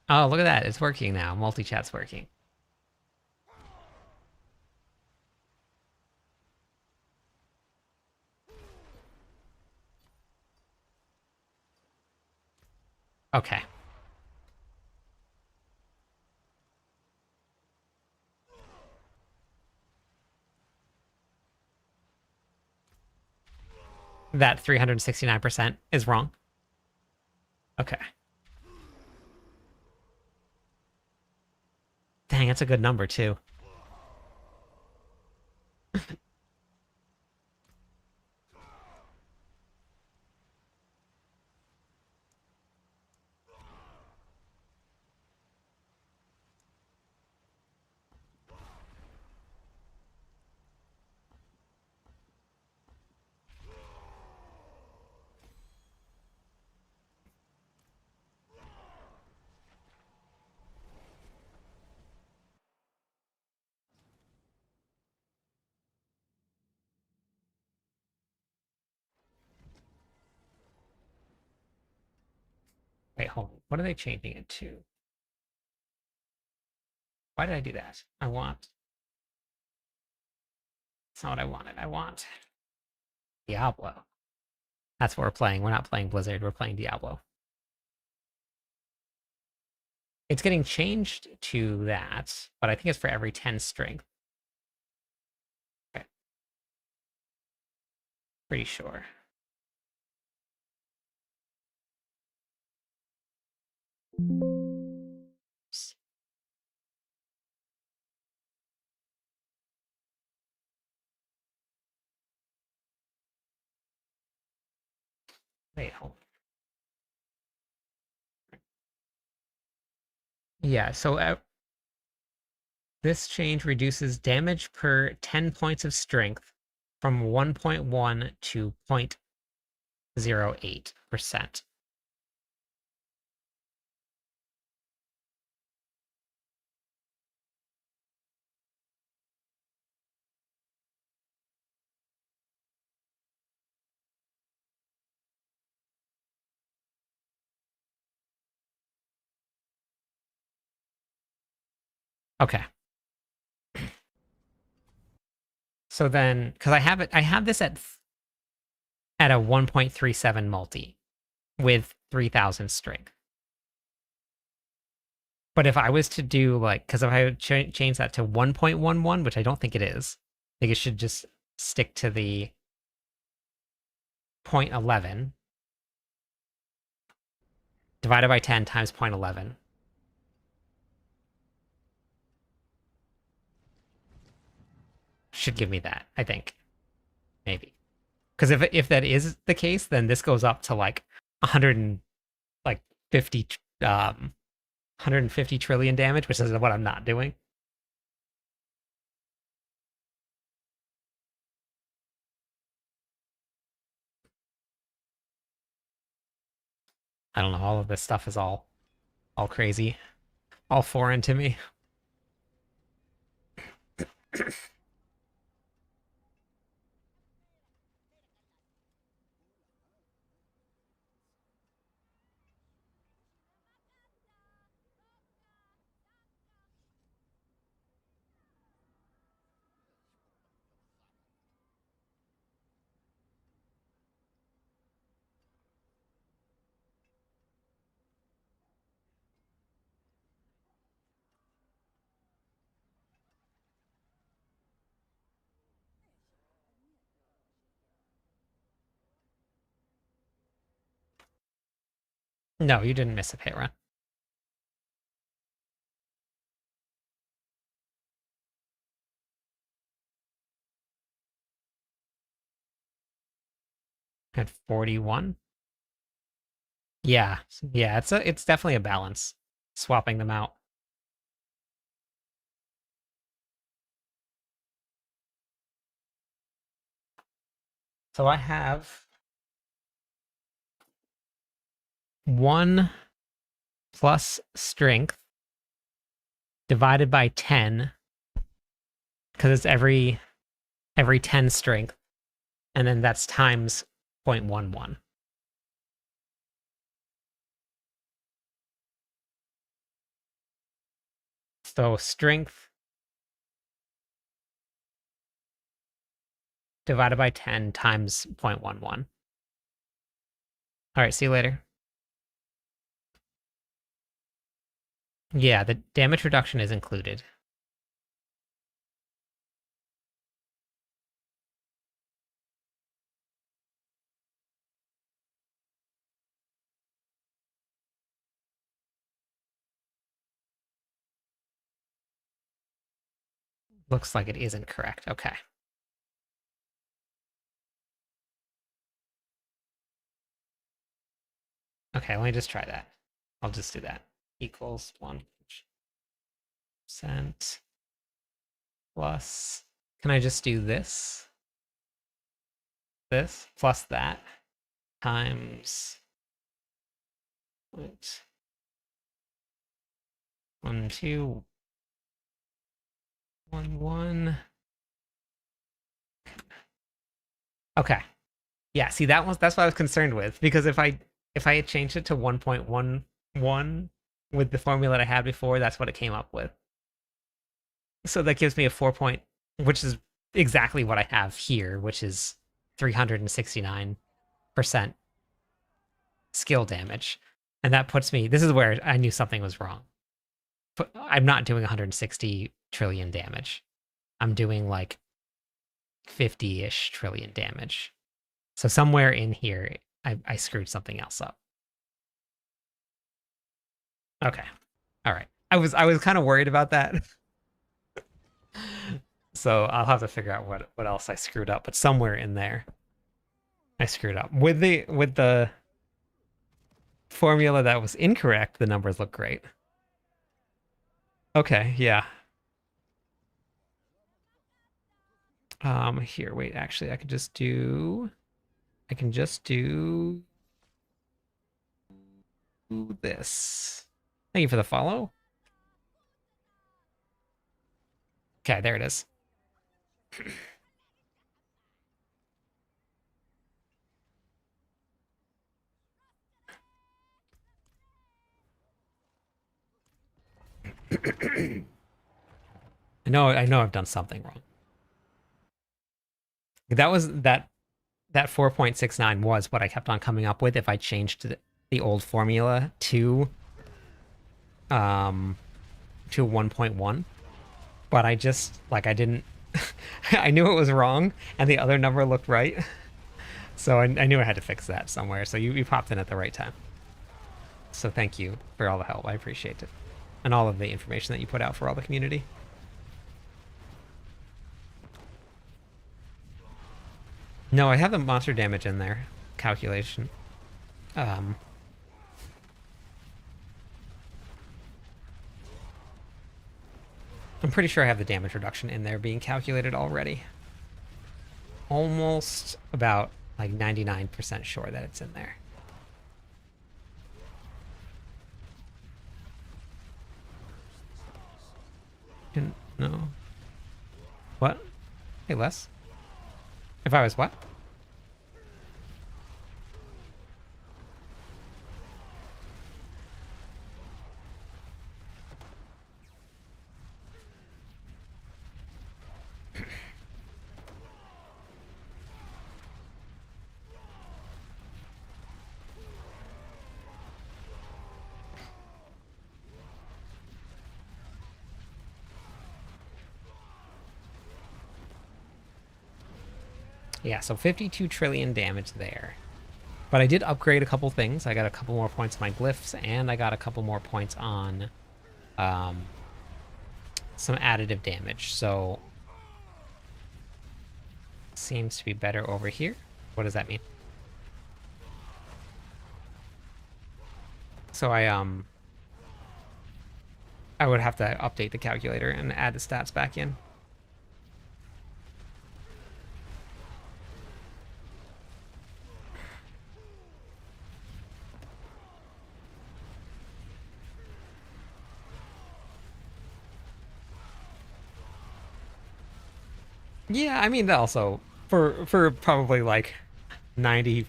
Oh, look at that. It's working now. Multi-chat's working. Okay. That 369% is wrong. Okay. Dang, that's a good number, too. Wait, hold on. What are they changing it to? Why did I do that? I want... That's not what I wanted. I want... Diablo. That's what we're playing. We're not playing Blizzard. We're playing Diablo. It's getting changed to that, but I think it's for every 10 strength. Okay. Pretty sure. Wait, hold on. Yeah, so this change reduces damage per 10 points of strength from 1.1 to 0.08%. Okay. So then, because I have this at a 1.37 multi with 3,000 strength. But if I was to do like, because if I would change that to 1.11, which I don't think it is, I think it should just stick to the 0.11 divided by 10 times 0.11. Should give me that, I think. Maybe. Because if that is the case, then this goes up to like 150 trillion damage, which is what I'm not doing. I don't know, all of this stuff is all all crazy, all foreign to me. No, you didn't miss a pay run. At 41. Yeah, yeah, it's definitely a balance, swapping them out. So I have 1 plus strength divided by 10, because it's every 10 strength, and then that's times 0.11. So strength divided by 10 times 0.11. All right, see you later. Yeah, the damage reduction is included. Looks like it isn't correct. Okay. Okay, let me just try that. I'll just do that. Equals 1% plus. Can I just do this? This plus that times. Wait. 1, 2, 1, 1. Okay. Yeah, see that's what I was concerned with, because if I had changed it to 1.11 with the formula that I had before, that's what it came up with. So that gives me a 4 point, which is exactly what I have here, which is 369% skill damage. And that puts me, this is where I knew something was wrong. But I'm not doing 160 trillion damage. I'm doing like 50-ish trillion damage. So somewhere in here, I screwed something else up. Okay. All right. I was kind of worried about that. So I'll have to figure out what else I screwed up, but somewhere in there I screwed up. With the formula that was incorrect, the numbers look great. Okay, yeah. Here, wait, actually I can just do this. Thank you for the follow. Okay, there it is. I know I've done something wrong. That 4.69 was what I kept on coming up with if I changed the old formula to 1.1. But I just I didn't I knew it was wrong and the other number looked right. So I knew I had to fix that somewhere. So you popped in at the right time. So thank you for all the help. I appreciate it. And all of the information that you put out for all the community. No, I have the monster damage in there. Calculation. I'm pretty sure I have the damage reduction in there being calculated already. Almost about 99% sure that it's in there. Didn't know. What? Hey, Les. If I was what? Yeah, so 52 trillion damage there. But I did upgrade a couple things. I got a couple more points on my glyphs, and I got a couple more points on some additive damage. So seems to be better over here. What does that mean? So I would have to update the calculator and add the stats back in. Yeah, I mean, also for probably like 95%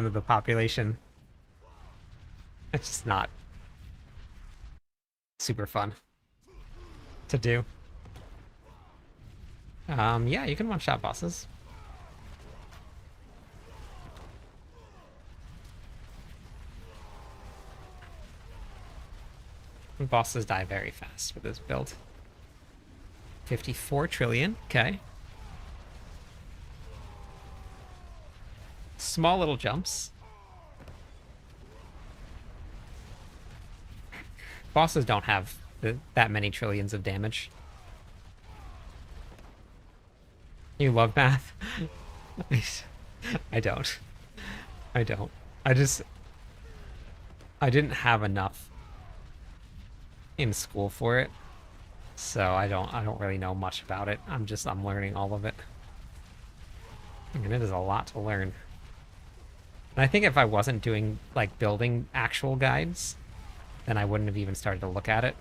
of the population, it's just not super fun to do. Yeah, you can one-shot bosses. Bosses die very fast with this build. 54 trillion, okay. Small little jumps. Bosses don't have that many trillions of damage. You love math? I don't. I don't. I didn't have enough in school for it. So I don't really know much about it. I'm learning all of it. And it is a lot to learn. And I think if I wasn't doing like building actual guides, then I wouldn't have even started to look at it.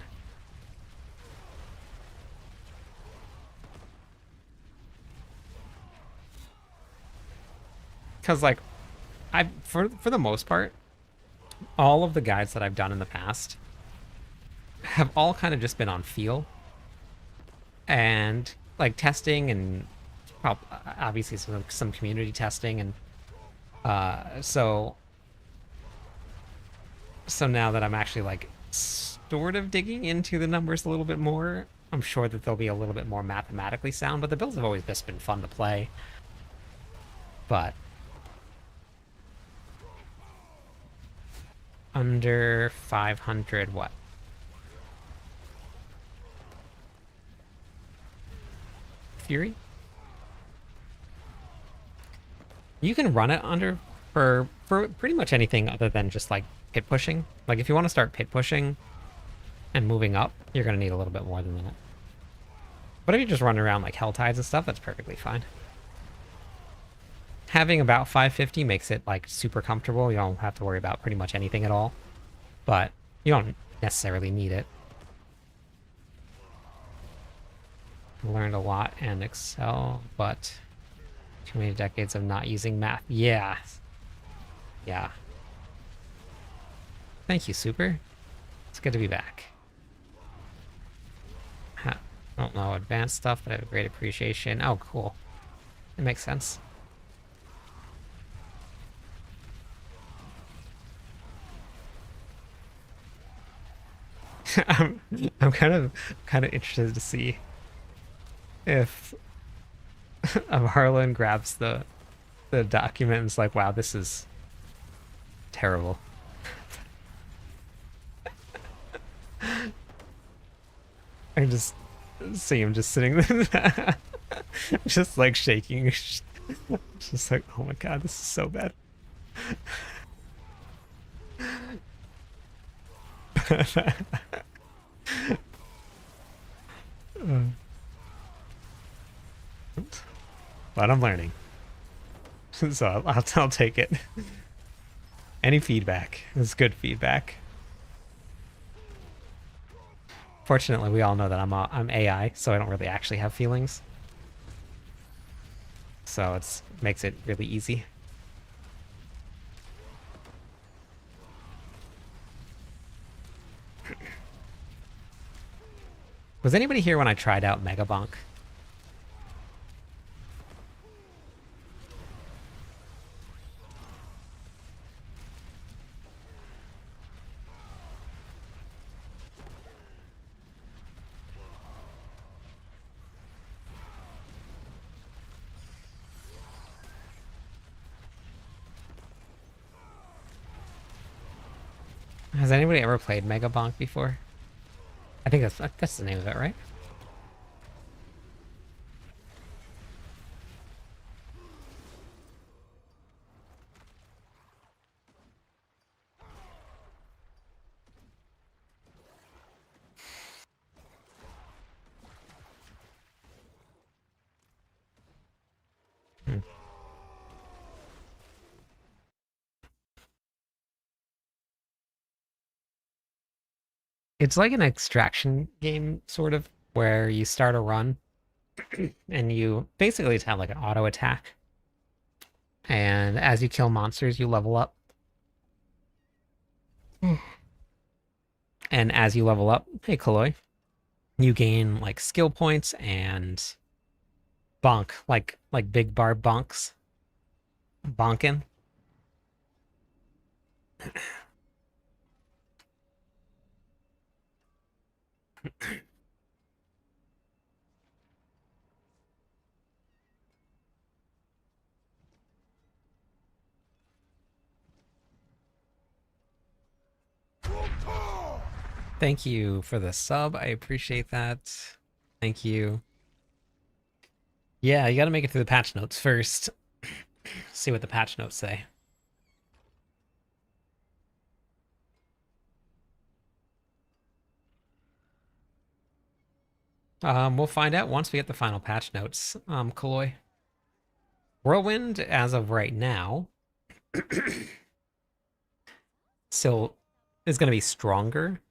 Cause like for the most part, all of the guides that I've done in the past have all kind of just been on feel. And like testing and obviously some community testing, and so now that I'm actually like sort of digging into the numbers a little bit more, I'm sure that they'll be a little bit more mathematically sound. But the builds have always just been fun to play. But under 500 what? Fury? You can run it under for pretty much anything other than just like pit pushing. Like if you want to start pit pushing and moving up, you're going to need a little bit more than that. But if you just run around like hell tides and stuff, that's perfectly fine. Having about 550 makes it like super comfortable. You don't have to worry about pretty much anything at all. But you don't necessarily need it. Learned a lot and Excel, but too many decades of not using math. Yeah. Yeah. Thank you, Super. It's good to be back. I don't know advanced stuff, but I have a great appreciation. Oh, cool. It makes sense. I'm kind of interested to see if Harlan grabs the document and is like, wow, this is terrible. I just see him just sitting there, just like shaking, just like, oh my god, this is so bad. But I'm learning, so I'll take it. Any feedback is good feedback. Fortunately, we all know that I'm AI, so I don't really actually have feelings. So it's makes it really easy. Was anybody here when I tried out Mega Bonk? Has anybody ever played Mega Bonk before? I think that's the name of it, right? Hmm. It's like an extraction game, sort of, where you start a run and you basically have like an auto attack. And as you kill monsters, you level up. And as you level up, hey Kaloi, you gain like skill points and bonk, like big barb bonks. Bonkin. Thank you for the sub. I appreciate that. Thank you. Yeah, you gotta make it through the patch notes first. See what the patch notes say. We'll find out once we get the final patch notes, Kaloi. Whirlwind, as of right now, still is going to be stronger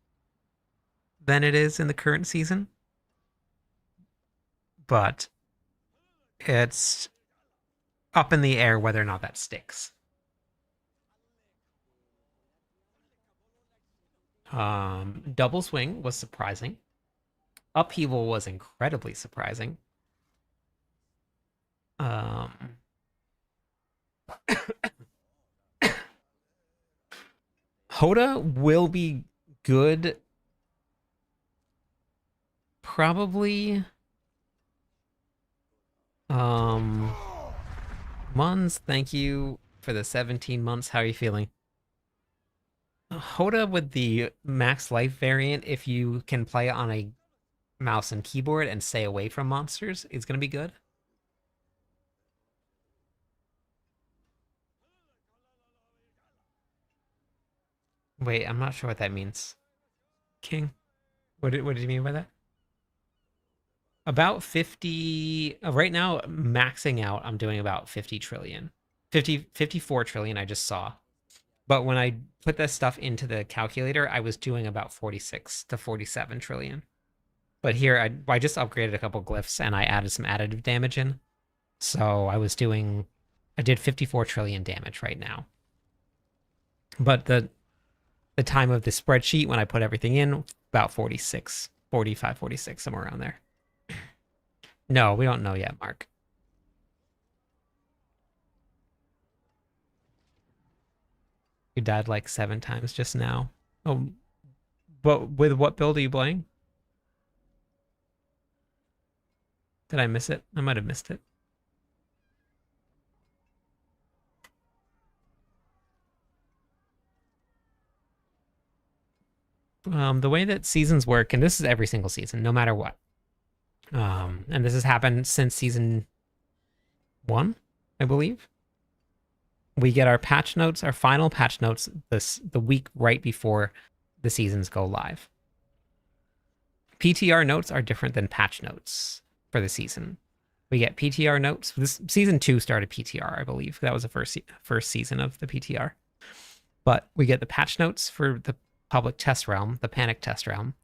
than it is in the current season. But it's up in the air whether or not that sticks. Double Swing was surprising. Upheaval was incredibly surprising. Hoda will be good. Probably. Muns, thank you for the 17 months. How are you feeling? Hoda with the max life variant, if you can play on a mouse and keyboard and stay away from monsters, is going to be good. Wait, I'm not sure what that means. King? What did you mean by that? About 50... right now, maxing out, I'm doing about 50 trillion. 54 trillion I just saw. But when I put this stuff into the calculator, I was doing about 46 to 47 trillion. But here, I just upgraded a couple glyphs and I added some additive damage in. So I did 54 trillion damage right now. But the time of the spreadsheet, when I put everything in, about 46, 45, 46, somewhere around there. No, we don't know yet, Mark. You died like 7 times just now. Oh, but with what build are you playing? Did I miss it? I might have missed it. The way that seasons work, and this is every single season, no matter what. And this has happened since season 1, I believe. We get our patch notes, our final patch notes, the week right before the seasons go live. PTR notes are different than patch notes for the season. We get PTR notes. This season 2 started PTR, I believe. That was the first season of the PTR. But we get the patch notes for the public test realm, the panic test realm.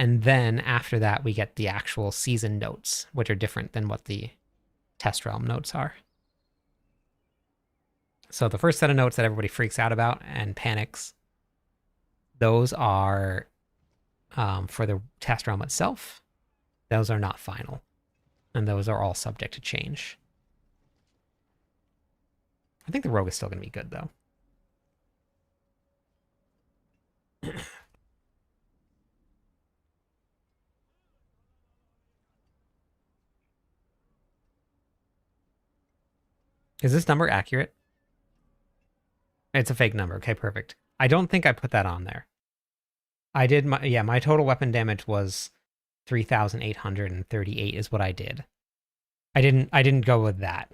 And then after that, we get the actual season notes, which are different than what the test realm notes are. So the first set of notes that everybody freaks out about and panics, those are for the test realm itself. Those are not final. And those are all subject to change. I think the rogue is still going to be good, though. Is this number accurate? It's a fake number. Okay, perfect. I don't think I put that on there. I did my total weapon damage was 3,838 is what I did. I didn't go with that.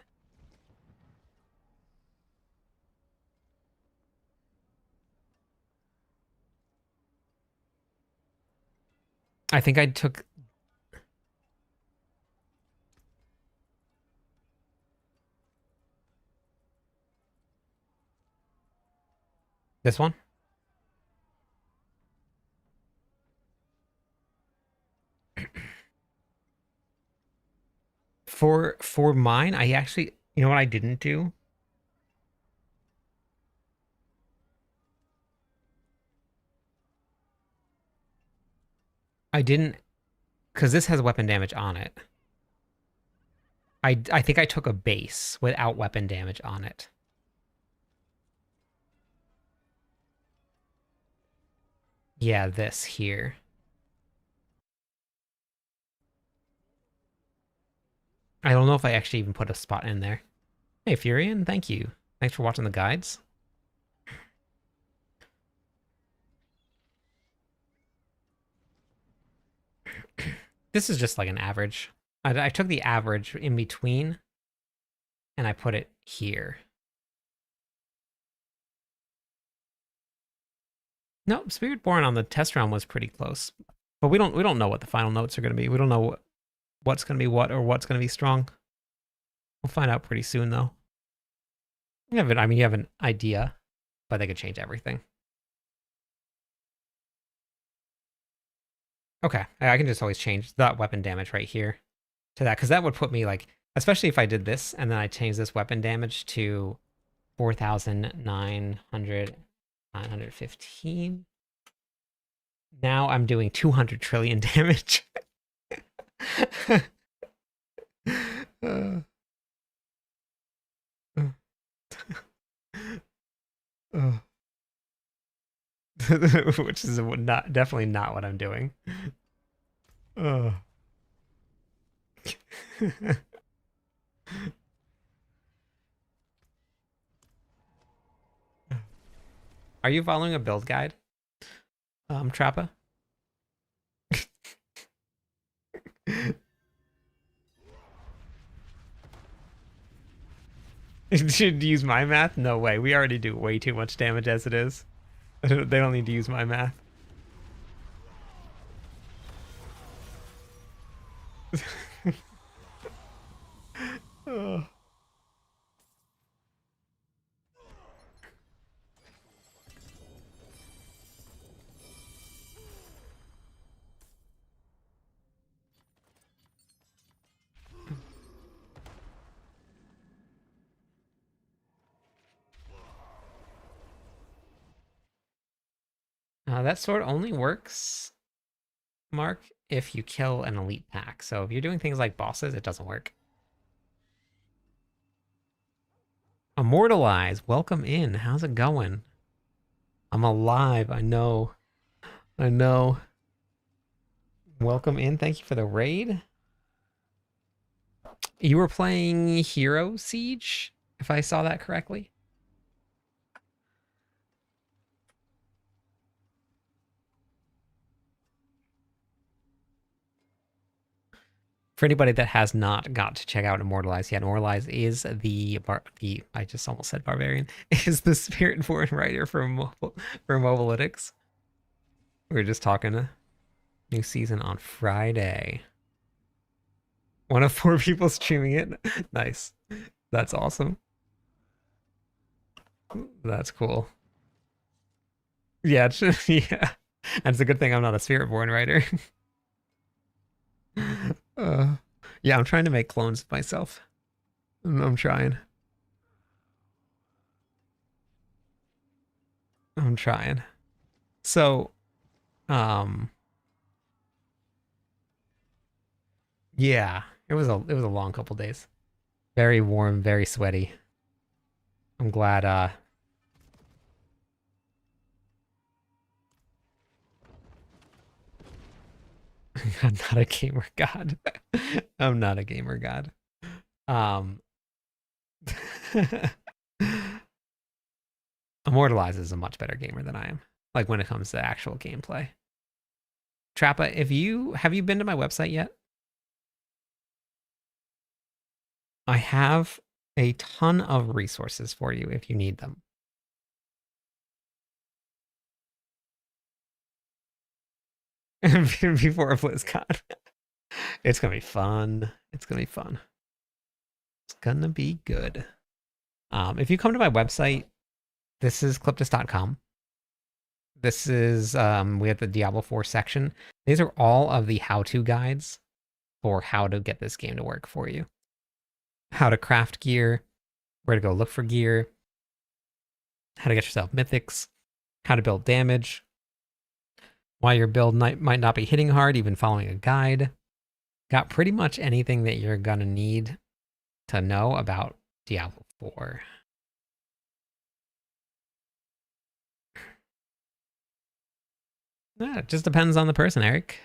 I think I took this one. For mine, I actually, you know what I didn't do? I didn't, because this has weapon damage on it. I think I took a base without weapon damage on it. Yeah, this here. I don't know if I actually even put a spot in there. Hey, Furion, thank you. Thanks for watching the guides. This is just like an average. I took the average in between and I put it here. No, Spiritborn on the test round was pretty close. But we don't know what the final notes are going to be. We don't know what's going to be what or what's going to be strong. We'll find out pretty soon, though. You have an idea, but they could change everything. Okay, I can just always change that weapon damage right here to that, because that would put me like, especially if I did this and then I change this weapon damage to 4,915. Now I'm doing 200 trillion damage. Which is definitely not what I'm doing. Are you following a build guide, Trappa? Should use my math? No way. We already do way too much damage as it is. They don't need to use my math. Oh. That sword only works, Mark, if you kill an elite pack. So if you're doing things like bosses, it doesn't work. Immortalize, welcome in. How's it going? I'm alive. I know. I know. Welcome in. Thank you for the raid. You were playing Hero Siege, if I saw that correctly. For anybody that has not got to check out Immortalize yet, Immortalize is I just almost said Barbarian, is the Spiritborn writer for Mobalytics. We were just talking new season on Friday. One of 4 people streaming it. Nice. That's awesome. That's cool. Yeah, yeah. And it's a good thing I'm not a Spiritborn writer. Yeah, I'm trying to make clones of myself. I'm trying. I'm trying. So, um, yeah, it was a long couple days. Very warm, very sweaty. I'm glad I'm not a gamer god. I'm not a gamer god. Um Immortalize is a much better gamer than I am. Like when it comes to actual gameplay. Trappa, if you have you been to my website yet? I have a ton of resources for you if you need them. Before a BlizzCon. It's gonna be fun. It's gonna be fun. It's gonna be good. If you come to my website, this is cliptus.com. This is we have the Diablo 4 section. These are all of the how-to guides for how to get this game to work for you. How to craft gear, where to go look for gear, how to get yourself mythics, how to build damage, why your build might not be hitting hard, even following a guide. Got pretty much anything that you're gonna need to know about Diablo 4. Yeah, it just depends on the person, Eric.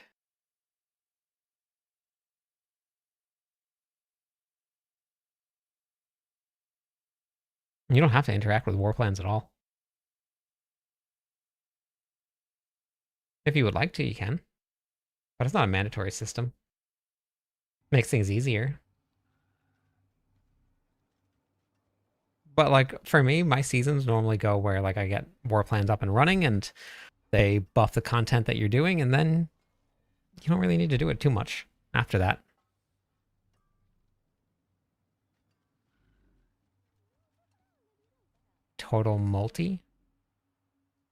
You don't have to interact with war plans at all. If you would like to, you can. But it's not a mandatory system. Makes things easier. But like for me, my seasons normally go where like I get war plans up and running and they buff the content that you're doing, and then you don't really need to do it too much after that. Total multi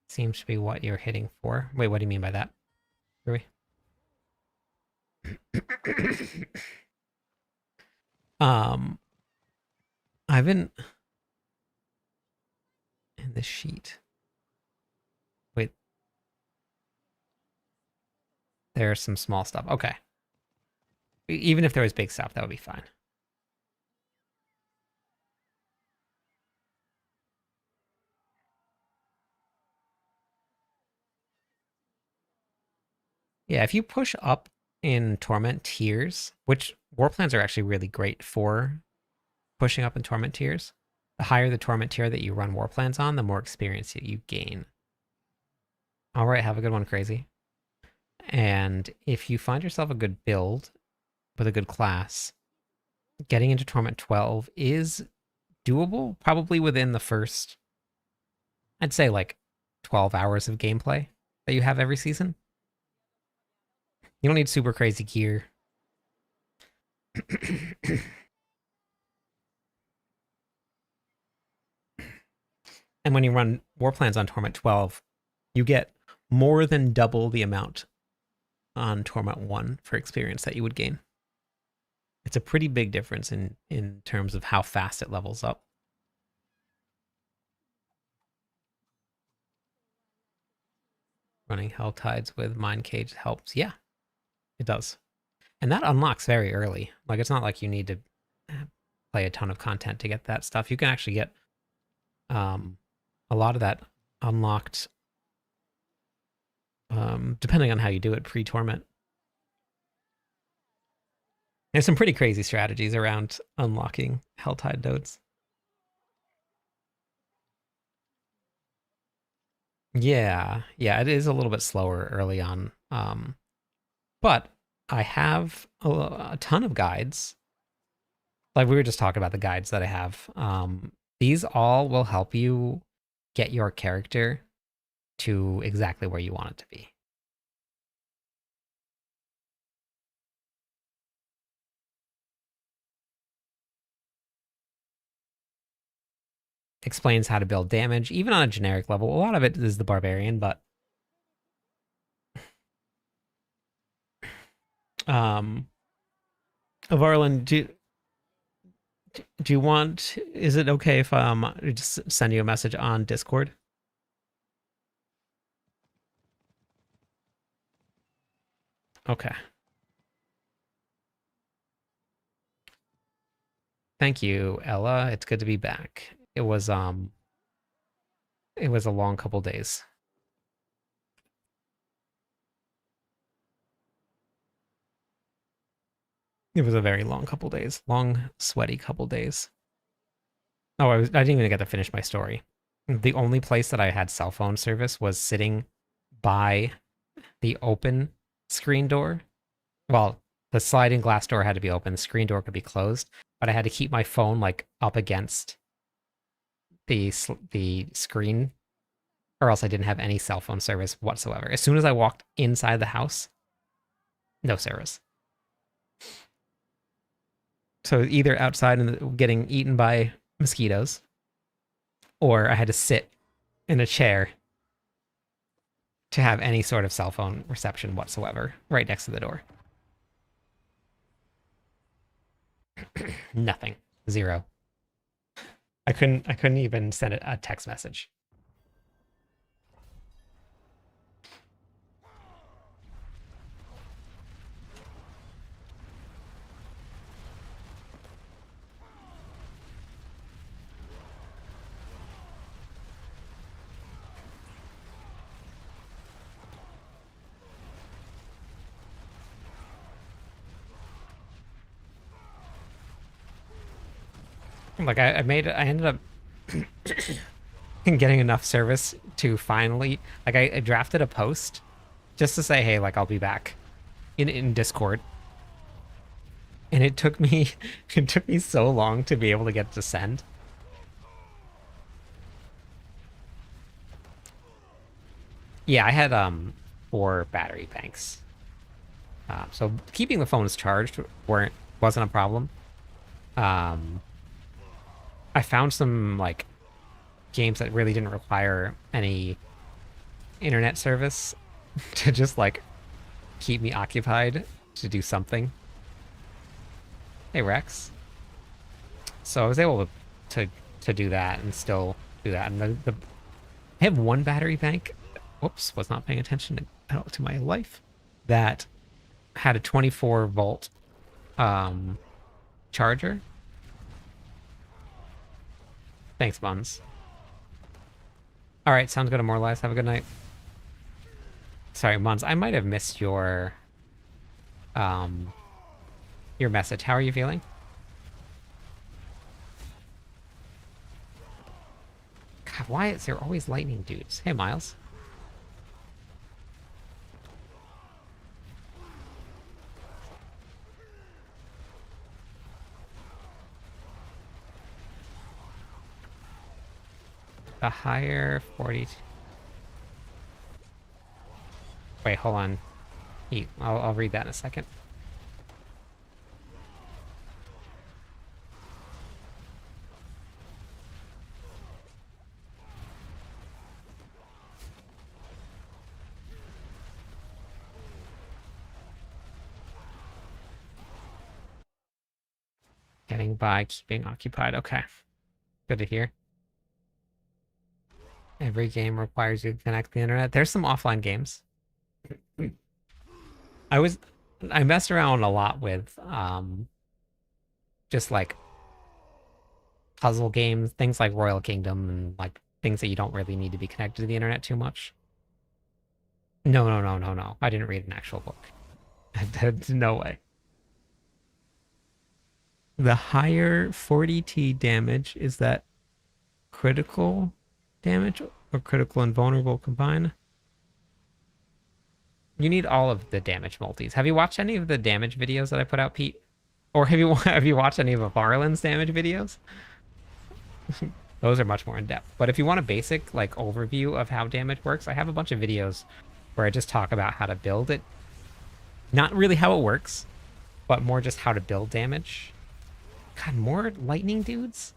seems to be what you're hitting for. Wait, what do you mean by that? Really? um, I've been in the sheet. Wait, there's some small stuff. Okay. Even if there was big stuff, that would be fine. Yeah, if you push up in Torment tiers, which war plans are actually really great for pushing up in Torment tiers, the higher the Torment tier that you run war plans on, the more experience that you gain. All right, have a good one, Crazy. And if you find yourself a good build with a good class, getting into Torment 12 is doable, probably within the first, I'd say like 12 hours of gameplay that you have every season. You don't need super crazy gear. And when you run war plans on Torment 12, you get more than double the amount on Torment 1 for experience that you would gain. It's a pretty big difference in terms of how fast it levels up. Running Hell Tides with Mind Cage helps. Yeah, it does. And that unlocks very early. Like, it's not like you need to play a ton of content to get that stuff. You can actually get a lot of that unlocked depending on how you do it pre-Torment. There's some pretty crazy strategies around unlocking Helltide nodes. Yeah, it is a little bit slower early on. But I have a ton of guides. Like we were just talking about the guides that I have. These all will help you get your character to exactly where you want it to be. Explains how to build damage, even on a generic level. A lot of it is the Barbarian, but Um, Varlin, do you want? Is it okay if I just send you a message on Discord? Okay. Thank you, Ella. It's good to be back. It was a long couple days. It was a very long couple days. Long, sweaty couple days. Oh, I didn't even get to finish my story. The only place that I had cell phone service was sitting by the open screen door. Well, the sliding glass door had to be open, the screen door could be closed, but I had to keep my phone like up against the screen, or else I didn't have any cell phone service whatsoever. As soon as I walked inside the house, no service. So either outside and getting eaten by mosquitoes, or I had to sit in a chair to have any sort of cell phone reception whatsoever right next to the door. Nothing. Zero. I couldn't even send a text message. Like I ended up getting enough service to finally, like I drafted a post just to say, hey, like I'll be back in Discord. And it took me it took me so long to be able to get to send. Yeah, I had 4 battery banks. So keeping the phones charged wasn't a problem. Um I found some like games that really didn't require any internet service to just like keep me occupied to do something. Hey Rex. So I was able to do that and still do that. And I have 1 battery bank. Whoops, was not paying attention to my life. That had a 24-volt charger. Thanks, Buns. All right, sounds good. Immortalized. Have a good night. Sorry, Buns. I might have missed your message. How are you feeling? God, why is there always lightning dudes? Hey, Miles. The higher 40. Wait, hold on. I'll read that in a second. Getting by, keeping occupied. Okay. Good to hear. Every game requires you to connect to the internet. There's some offline games. I messed around a lot with just like puzzle games, things like Royal Kingdom and like things that you don't really need to be connected to the internet too much. No. I didn't read an actual book. No way. The higher 40T damage, is that critical damage or critical and vulnerable combined? You need all of the damage multis. Have you watched any of the damage videos that I put out, Pete? Or have you watched any of Varlin's damage videos? Those are much more in depth. But if you want a basic like overview of how damage works, I have a bunch of videos where I just talk about how to build it. Not really how it works, but more just how to build damage. God, more lightning dudes?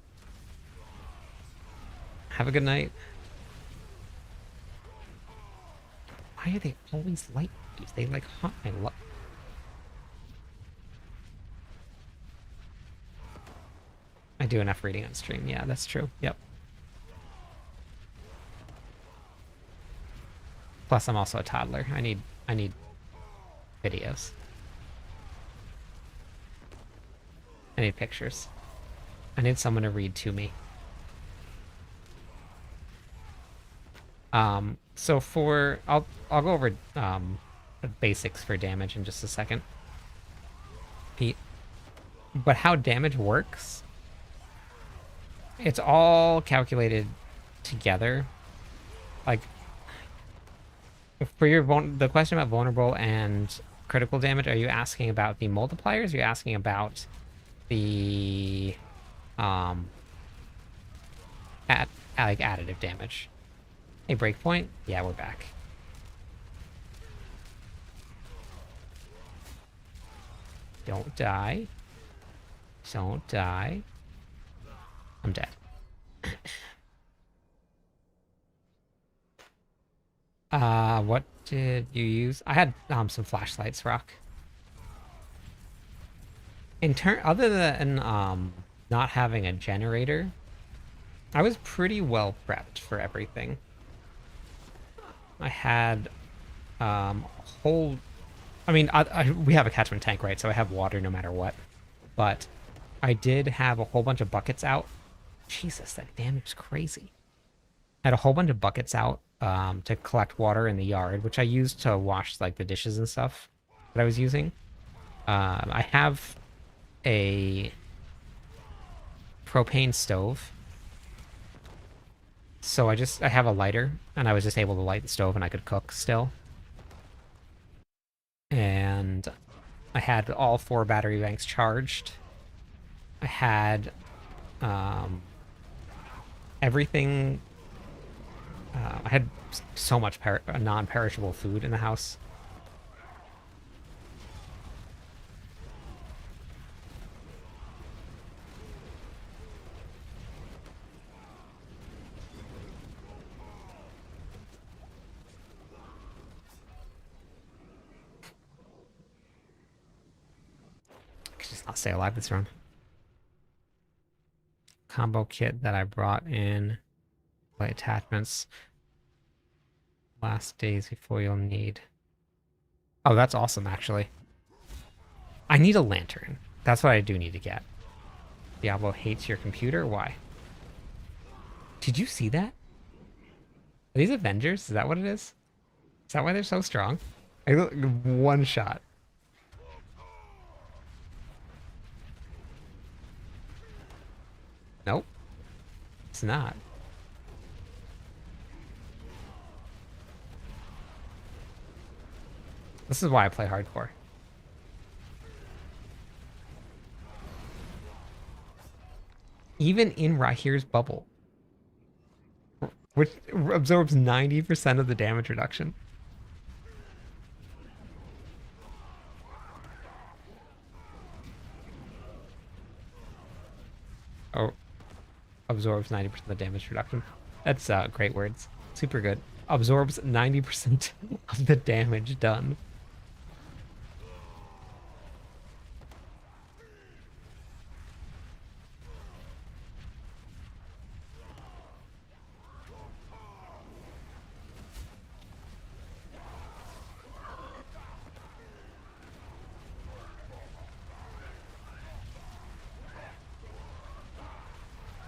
Have a good night. Why are they always lightning dudes? They like haunt my luck. do enough reading on stream. Yeah, that's true. Yep. Plus, I'm also a toddler. I need videos. I need pictures. I need someone to read to me. So for I'll go over the basics for damage in just a second, Pete. But how damage works, it's all calculated together. Like for your the question about vulnerable and critical damage, are you asking about the multipliers? Or are you asking about the like additive damage? Hey, breakpoint? Yeah, we're back. Don't die. Don't die. I'm dead. What did you use? I had some flashlights, Rock. Other than not having a generator, I was pretty well prepped for everything. I had a whole... I mean, we have a catchment tank, right? So I have water no matter what. But I did have a whole bunch of buckets out. Jesus, that damage is crazy. I had a whole bunch of buckets out to collect water in the yard, which I used to wash like the dishes and stuff that I was using. I have a propane stove. So I have a lighter, and I was just able to light the stove and I could cook still. And I had all 4 battery banks charged. I had everything. I had so much non-perishable food in the house. I'll stay alive this run. Combo kit that I brought in. Play attachments. Last days before you'll need. Oh, that's awesome, actually. I need a lantern. That's what I do need to get. Diablo hates your computer? Why? Did you see that? Are these Avengers? Is that what it is? Is that why they're so strong? I look, one shot. Nope. It's not. This is why I play hardcore. Even in Rahir's bubble, which absorbs 90% of the damage reduction. Oh, absorbs 90% of the damage reduction. That's great words. Super good. Absorbs 90% of the damage done.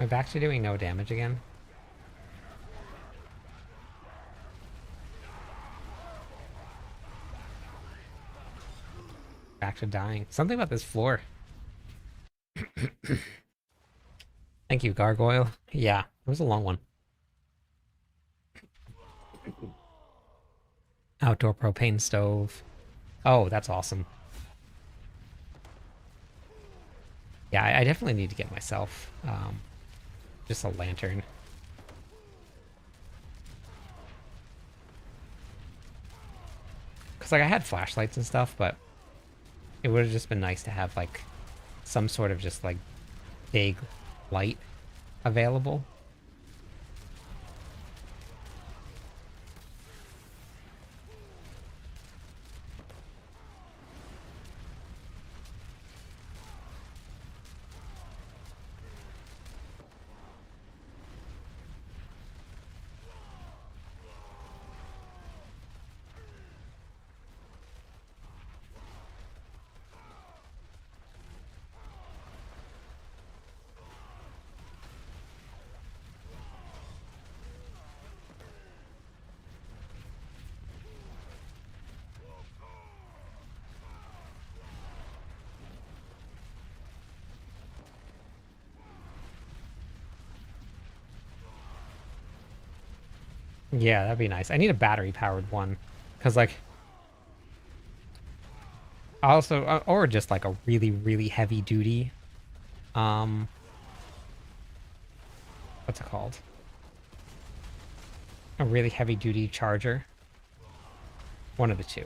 Am I back to doing no damage again? Back to dying. Something about this floor. Thank you, Gargoyle. Yeah, it was a long one. Outdoor propane stove. Oh, that's awesome. Yeah, I definitely need to get myself just a lantern. Because, like, I had flashlights and stuff, but it would have just been nice to have, like, some sort of just, like, big light available. Yeah, that'd be nice. I need a battery powered one. Because, like, also, or just like a really, really heavy duty, um, what's it called? A really heavy duty charger. One of the two.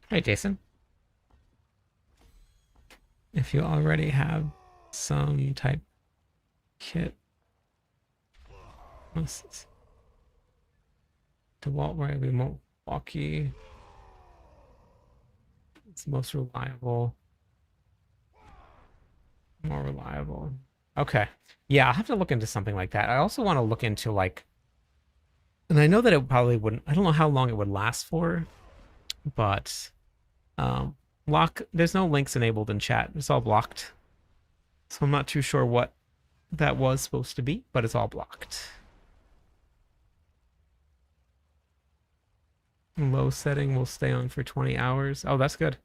Hey, Jason. If you already have some type kit, DeWalt where Milwaukee. It's most reliable. More reliable. Okay. Yeah, I'll have to look into something like that. I also want to look into like, and I know that it probably wouldn't, I don't know how long it would last for, but um there's no links enabled in chat. It's all blocked. So I'm not too sure what that was supposed to be, but it's all blocked. Low setting will stay on for 20 hours. Oh, that's good.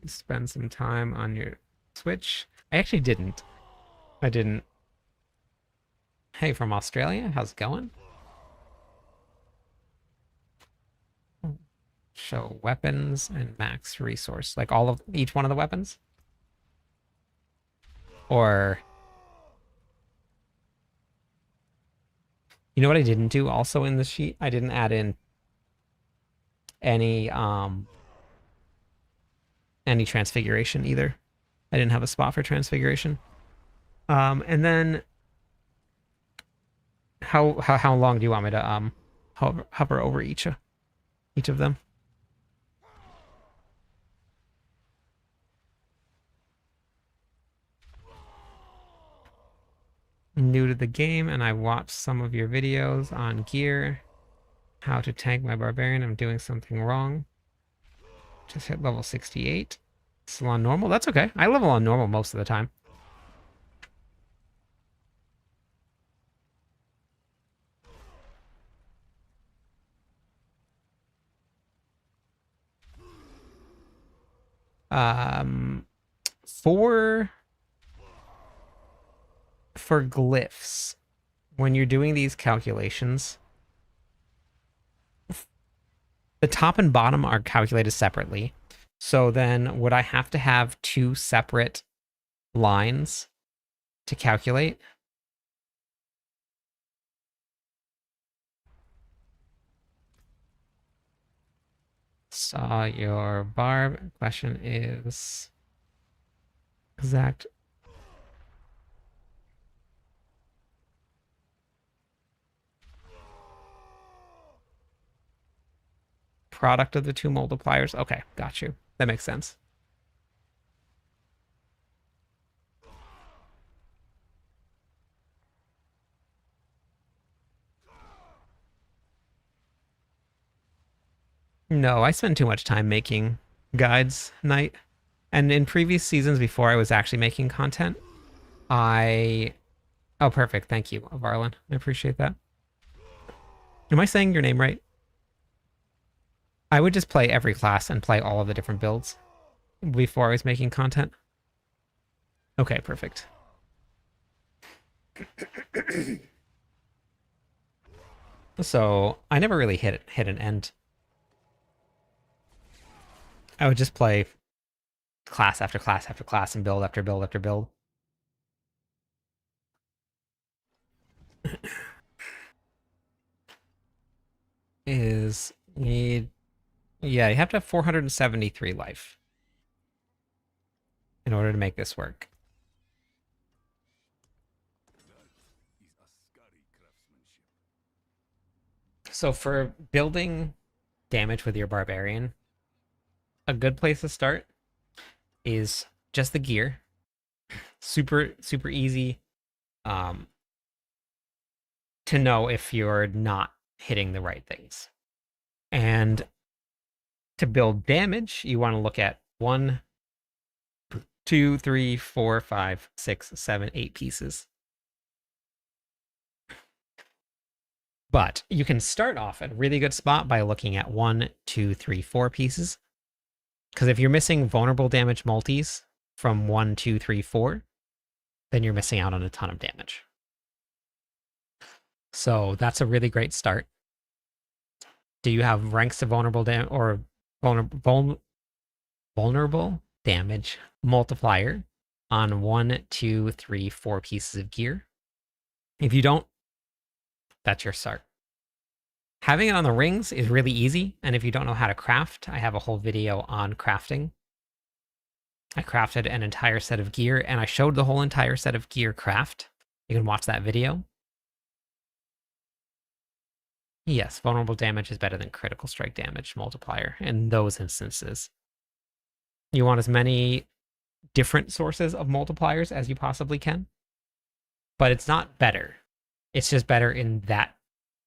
Spend some time on your Switch. I actually didn't. I didn't. Hey, from Australia, how's it going? Show weapons and max resource. Like all of each one of the weapons? Or you know what I didn't do also in the sheet? I didn't add in any transfiguration either. I didn't have a spot for transfiguration. And then how long do you want me to hover over each of them? New to the game, and I watched some of your videos on gear. How to tank my barbarian. I'm doing something wrong. Just hit level 68. Still on normal? That's okay. I level on normal most of the time. For glyphs, when you're doing these calculations, the top and bottom are calculated separately. So then would I have to have two separate lines to calculate? Saw your barb. Question is exact. Product of the two multipliers. Okay, got you. That makes sense. No, I spend too much time making guides, Night. And in previous seasons before I was actually making content, I... Oh, perfect. Thank you, Varlin. I appreciate that. Am I saying your name right? I would just play every class and play all of the different builds before I was making content. Okay, perfect. So I never really hit an end. I would just play class after class after class and build after build after build. Is need... Yeah, you have to have 473 life in order to make this work. So for building damage with your barbarian, a good place to start is just the gear. Super easy to know if you're not hitting the right things. And to build damage, you want to look at 1, 2, 3, 4, 5, 6, 7, 8 pieces. But you can start off at a really good spot by looking at 1, 2, 3, 4 pieces. Because if you're missing vulnerable damage multis from 1, 2, 3, 4, then you're missing out on a ton of damage. So that's a really great start. Do you have ranks of vulnerable damage or vulnerable damage multiplier on 1, 2, 3, 4 pieces of gear? If you don't, that's your start. Having it on the rings is really easy, and if you don't know how to craft, I have a whole video on crafting. I crafted an entire set of gear, and I showed the whole entire set of gear craft. You can watch that video. Yes, vulnerable damage is better than critical strike damage multiplier in those instances. You want as many different sources of multipliers as you possibly can, but it's not better. It's just better in that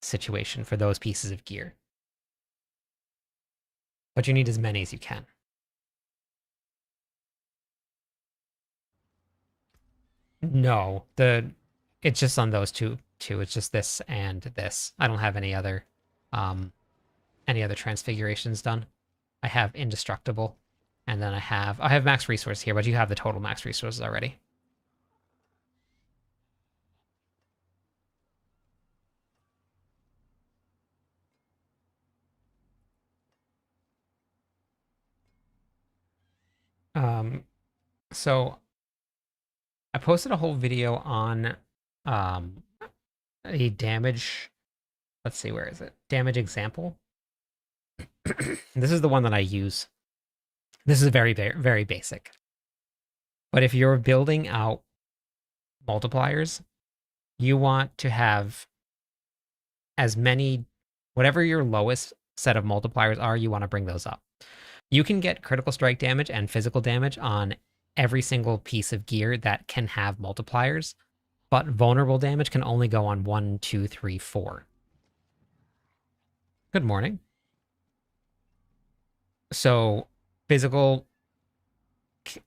situation for those pieces of gear. But you need as many as you can. No, it's just on those two. It's just this and this. I don't have any other transfigurations done. I have indestructible, and then I have max resource here, but you have the total max resources already. So I posted a whole video on a damage, let's see, where is it? Damage example. This is the one that I use. This is very, very basic. But if you're building out multipliers, you want to have as many, whatever your lowest set of multipliers are, you want to bring those up. You can get critical strike damage and physical damage on every single piece of gear that can have multipliers, but vulnerable damage can only go on 1, 2, 3, 4. Good morning. So physical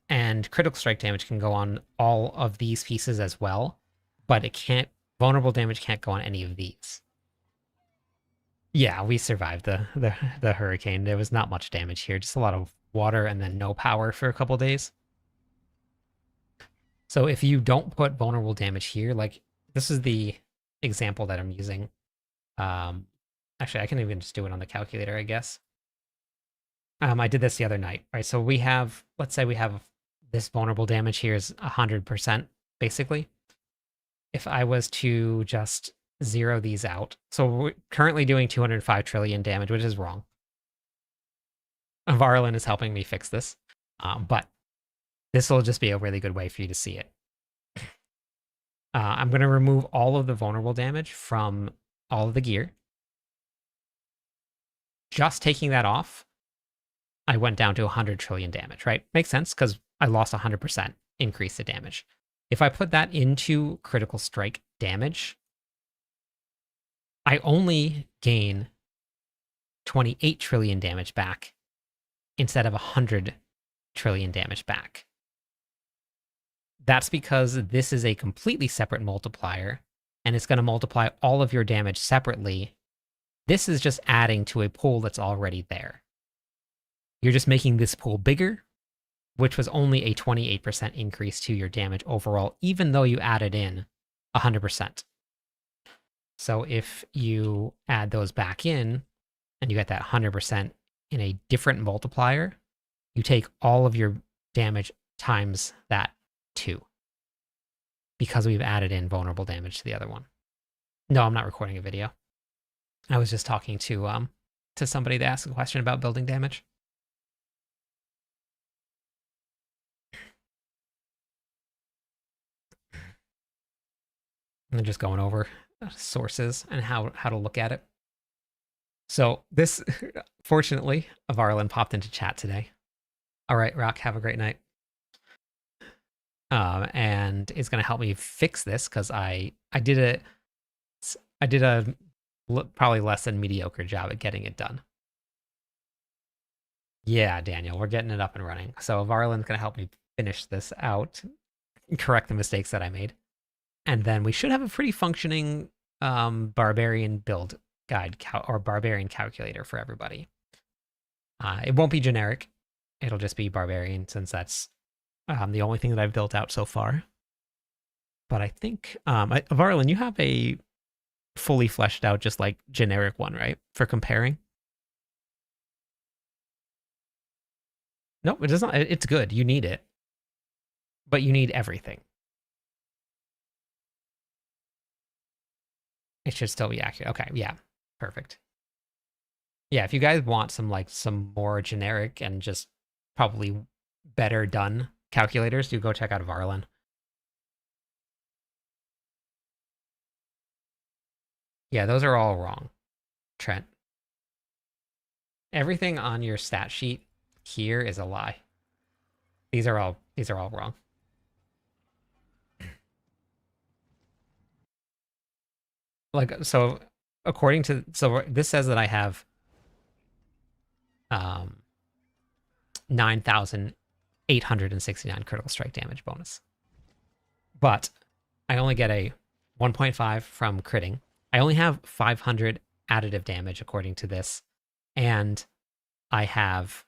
and critical strike damage can go on all of these pieces as well, but vulnerable damage can't go on any of these. Yeah, we survived the hurricane. There was not much damage here, just a lot of water and then no power for a couple days. So if you don't put vulnerable damage here, like this is the example that I'm using. Actually, I can even just do it on the calculator, I guess. I did this the other night, right? So we have, let's say we have this vulnerable damage here is 100%, basically. If I was to just zero these out, so we're currently doing 205 trillion damage, which is wrong. Varlin is helping me fix this, but this will just be a really good way for you to see it. I'm going to remove all of the vulnerable damage from all of the gear. Just taking that off, I went down to 100 trillion damage, right? Makes sense, because I lost 100% increase the damage. If I put that into critical strike damage, I only gain 28 trillion damage back instead of 100 trillion damage back. That's because this is a completely separate multiplier, and it's going to multiply all of your damage separately. This is just adding to a pool that's already there. You're just making this pool bigger, which was only a 28% increase to your damage overall, even though you added in 100%. So if you add those back in, and you get that 100% in a different multiplier, you take all of your damage times that 2. Because we've added in vulnerable damage to the other one. No, I'm not recording a video. I was just talking to somebody that asked a question about building damage. I'm just going over sources and how to look at it. So this, fortunately, Varlin popped into chat today. All right, Rock, have a great night. And is going to help me fix this because I did a probably less than mediocre job at getting it done. Yeah, Daniel, we're getting it up and running. So Varlin's going to help me finish this out, correct the mistakes that I made. And then we should have a pretty functioning Barbarian build guide or Barbarian calculator for everybody. It won't be generic. It'll just be Barbarian, since that's the only thing that I've built out so far. But I think, Varlin, you have a fully fleshed out, just like generic one, right? For comparing? Nope, it does not. It's good. You need it. But you need everything. It should still be accurate. Okay, yeah. Perfect. Yeah, if you guys want some more generic and just probably better done calculators, do go check out Varlin. Yeah, those are all wrong, Trent. Everything on your stat sheet here is a lie. These are all wrong. Like, so according to, so this says that I have 9,869 critical strike damage bonus. But I only get a 1.5 from critting. I only have 500 additive damage according to this, and I have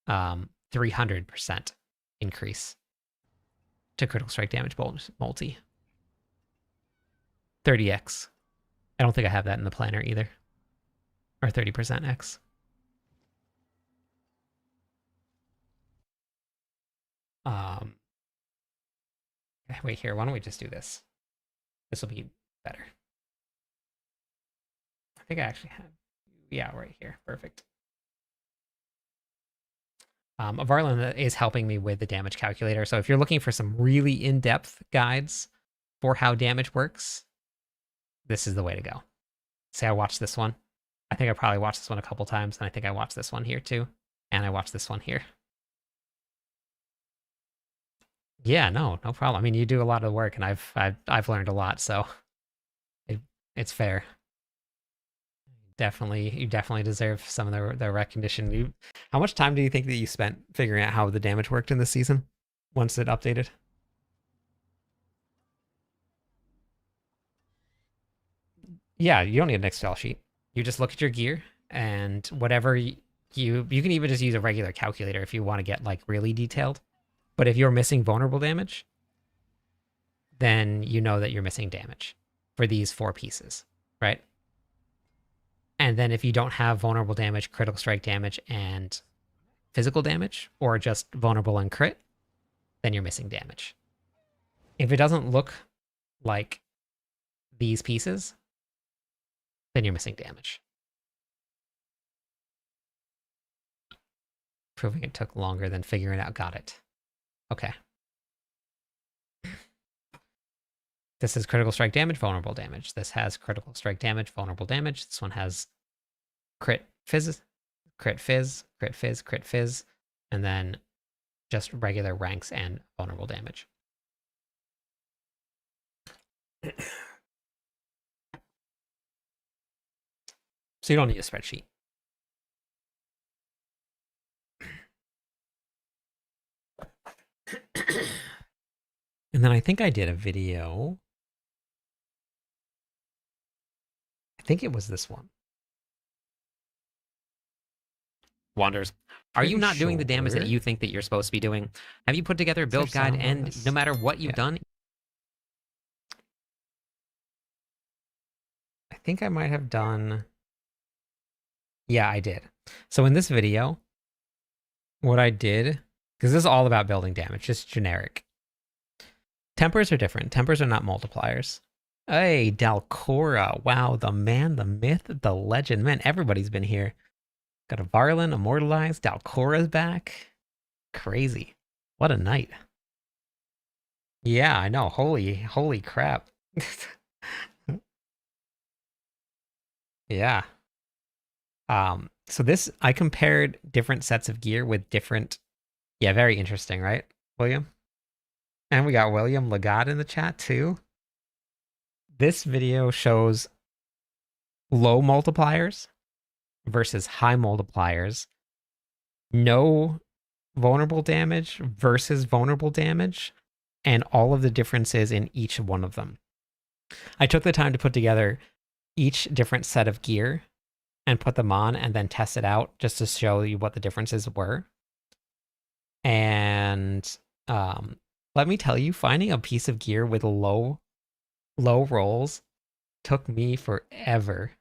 300% increase to critical strike damage bonus multi. 30x. I don't think I have that in the planner either. Or 30% X. Wait here, why don't we just do this? This will be better. I think I actually have, yeah, right here. Perfect. Varlin is helping me with the damage calculator. So if you're looking for some really in-depth guides for how damage works, this is the way to go. Say I watched this one. I think I probably watched this one a couple times, and I think I watched this one here too. And I watched this one here. Yeah, no problem. I mean, you do a lot of work, and I've learned a lot, so it's fair. You definitely deserve some of the recognition. How much time do you think that you spent figuring out how the damage worked in this season once it updated? Yeah, you don't need an Excel sheet. You just look at your gear, and whatever you can even just use a regular calculator if you want to get like really detailed. But if you're missing vulnerable damage, then you know that you're missing damage for these 4 pieces, right? And then if you don't have vulnerable damage, critical strike damage, and physical damage, or just vulnerable and crit, then you're missing damage. If it doesn't look like these pieces, then you're missing damage. Proving it took longer than figuring out. Got it. Okay. This is critical strike damage, vulnerable damage. This has critical strike damage, vulnerable damage. This one has crit fizz, crit fizz, crit fizz, crit fizz, and then just regular ranks and vulnerable damage. So you don't need a spreadsheet. And then I think I did a video. I think it was this one. Wanders, are you not doing the damage that you think that you're supposed to be doing? Have you put together a build guide, and no matter what you've done? I think I might have done... Yeah, I did. So in this video, what I did, because this is all about building damage, just generic. Tempers are different. Tempers are not multipliers. Hey, Dalcora. Wow, the man, the myth, the legend. Man, everybody's been here. Got a Varlin immortalized. Dalcora's back. Crazy. What a night. Yeah, I know. Holy crap. Yeah. So this, I compared different sets of gear with different... Yeah, very interesting, right, William? And we got William Legat in the chat too. This video shows low multipliers versus high multipliers no vulnerable damage versus vulnerable damage, and all of the differences in each one of them. I took the time to put together each different set of gear and put them on and then test it out just to show you what the differences were. And let me tell you, finding a piece of gear with low rolls took me forever.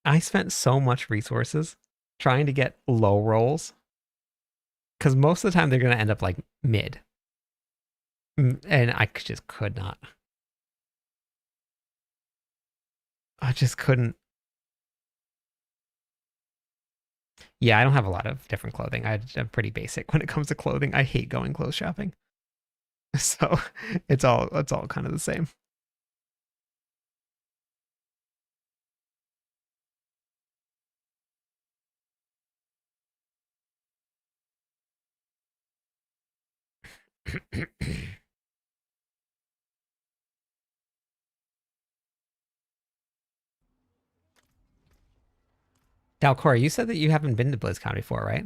I spent so much resources trying to get low rolls because most of the time they're going to end up like mid. And I just could not. I just couldn't. Yeah, I don't have a lot of different clothing. I'm pretty basic when it comes to clothing. I hate going clothes shopping. So it's all kind of the same. Dalcora, you said that you haven't been to BlizzCon before, right?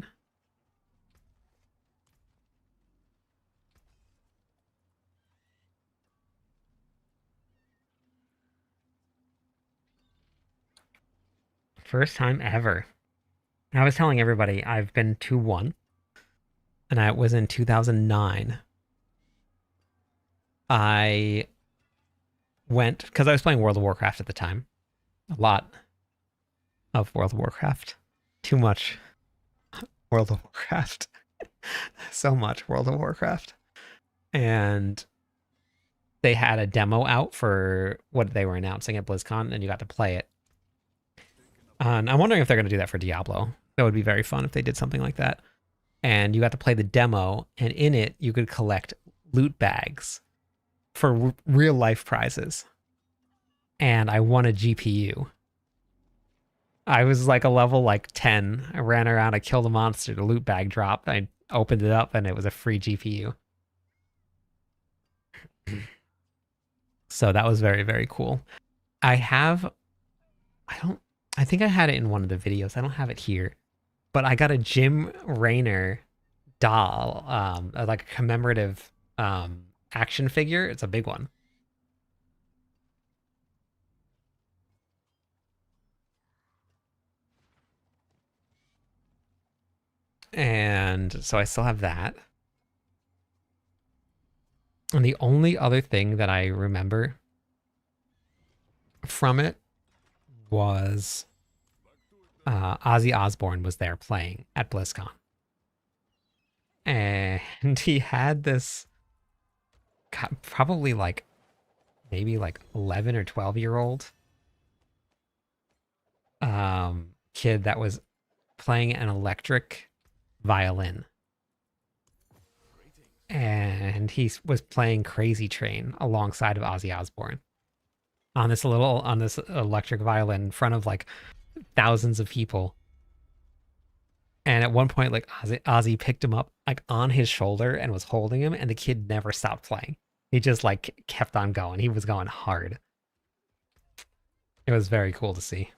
First time ever. I was telling everybody I've been to one, and I was in 2009. I went because I was playing World of Warcraft at the time. A lot of World of Warcraft. Too much World of Warcraft. So much World of Warcraft. And they had a demo out for what they were announcing at BlizzCon, and you got to play it. And I'm wondering if they're going to do that for Diablo. That would be very fun if they did something like that. And you got to play the demo, and in it, you could collect loot bags for real life prizes. And I won a GPU. I was like a level like 10. I ran around, I killed a monster, the loot bag dropped. I opened it up, and it was a free GPU. So that was very, very cool. I think I had it in one of the videos. I don't have it here. But I got a Jim Raynor doll, like a commemorative action figure. It's a big one. And so I still have that. And the only other thing that I remember from it was Ozzy Osbourne was there playing at BlizzCon. And he had this probably like maybe like 11 or 12-year-old kid that was playing an electric violin. And he was playing Crazy Train alongside of Ozzy Osbourne on this electric violin in front of like thousands of people. And at one point, like Ozzy picked him up like on his shoulder and was holding him, and the kid never stopped playing. He just like kept on going. He was going hard. It was very cool to see.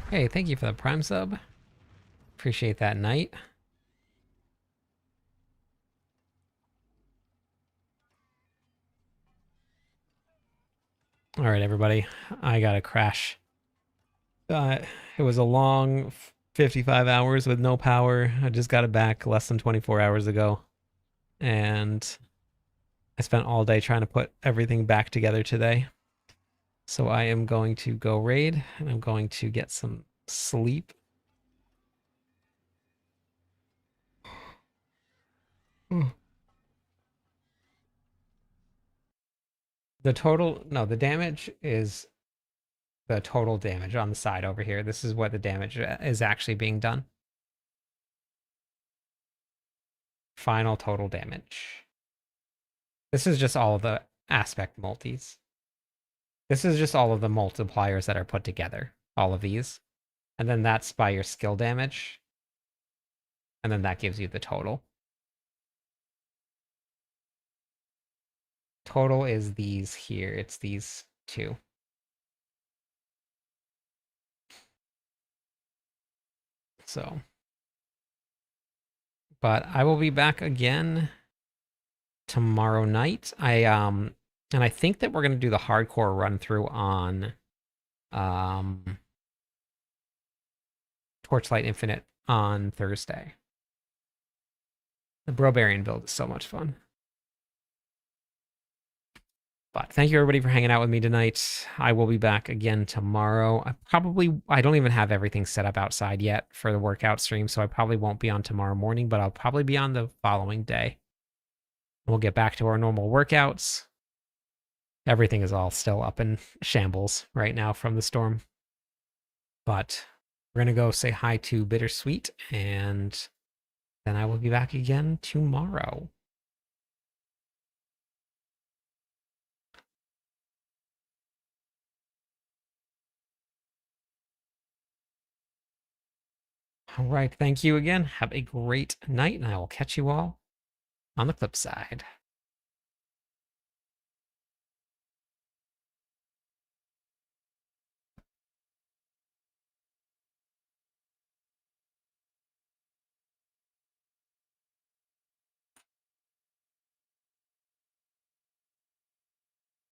Hey, thank you for the Prime sub. Appreciate that, Knight. All right, everybody. I gotta crash. It was a long 55 hours with no power. I just got it back less than 24 hours ago. And I spent all day trying to put everything back together today. So I am going to go raid, and I'm going to get some sleep. The damage is the total damage on the side over here. This is what the damage is actually being done. Final total damage. This is just all of the aspect multis. This is just all of the multipliers that are put together. All of these. And then that's by your skill damage. And then that gives you the total. Total is these here. It's these two. So, but I will be back again tomorrow night. And I think that we're gonna do the hardcore run through on Torchlight Infinite on Thursday. The Barbarian build is so much fun. But thank you everybody for hanging out with me tonight. I will be back again tomorrow. I don't even have everything set up outside yet for the workout stream, so I probably won't be on tomorrow morning, but I'll probably be on the following day. We'll get back to our normal workouts. Everything is all still up in shambles right now from the storm. But we're going to go say hi to Bittersweet, and then I will be back again tomorrow. All right, thank you again. Have a great night, and I will catch you all on the flip side.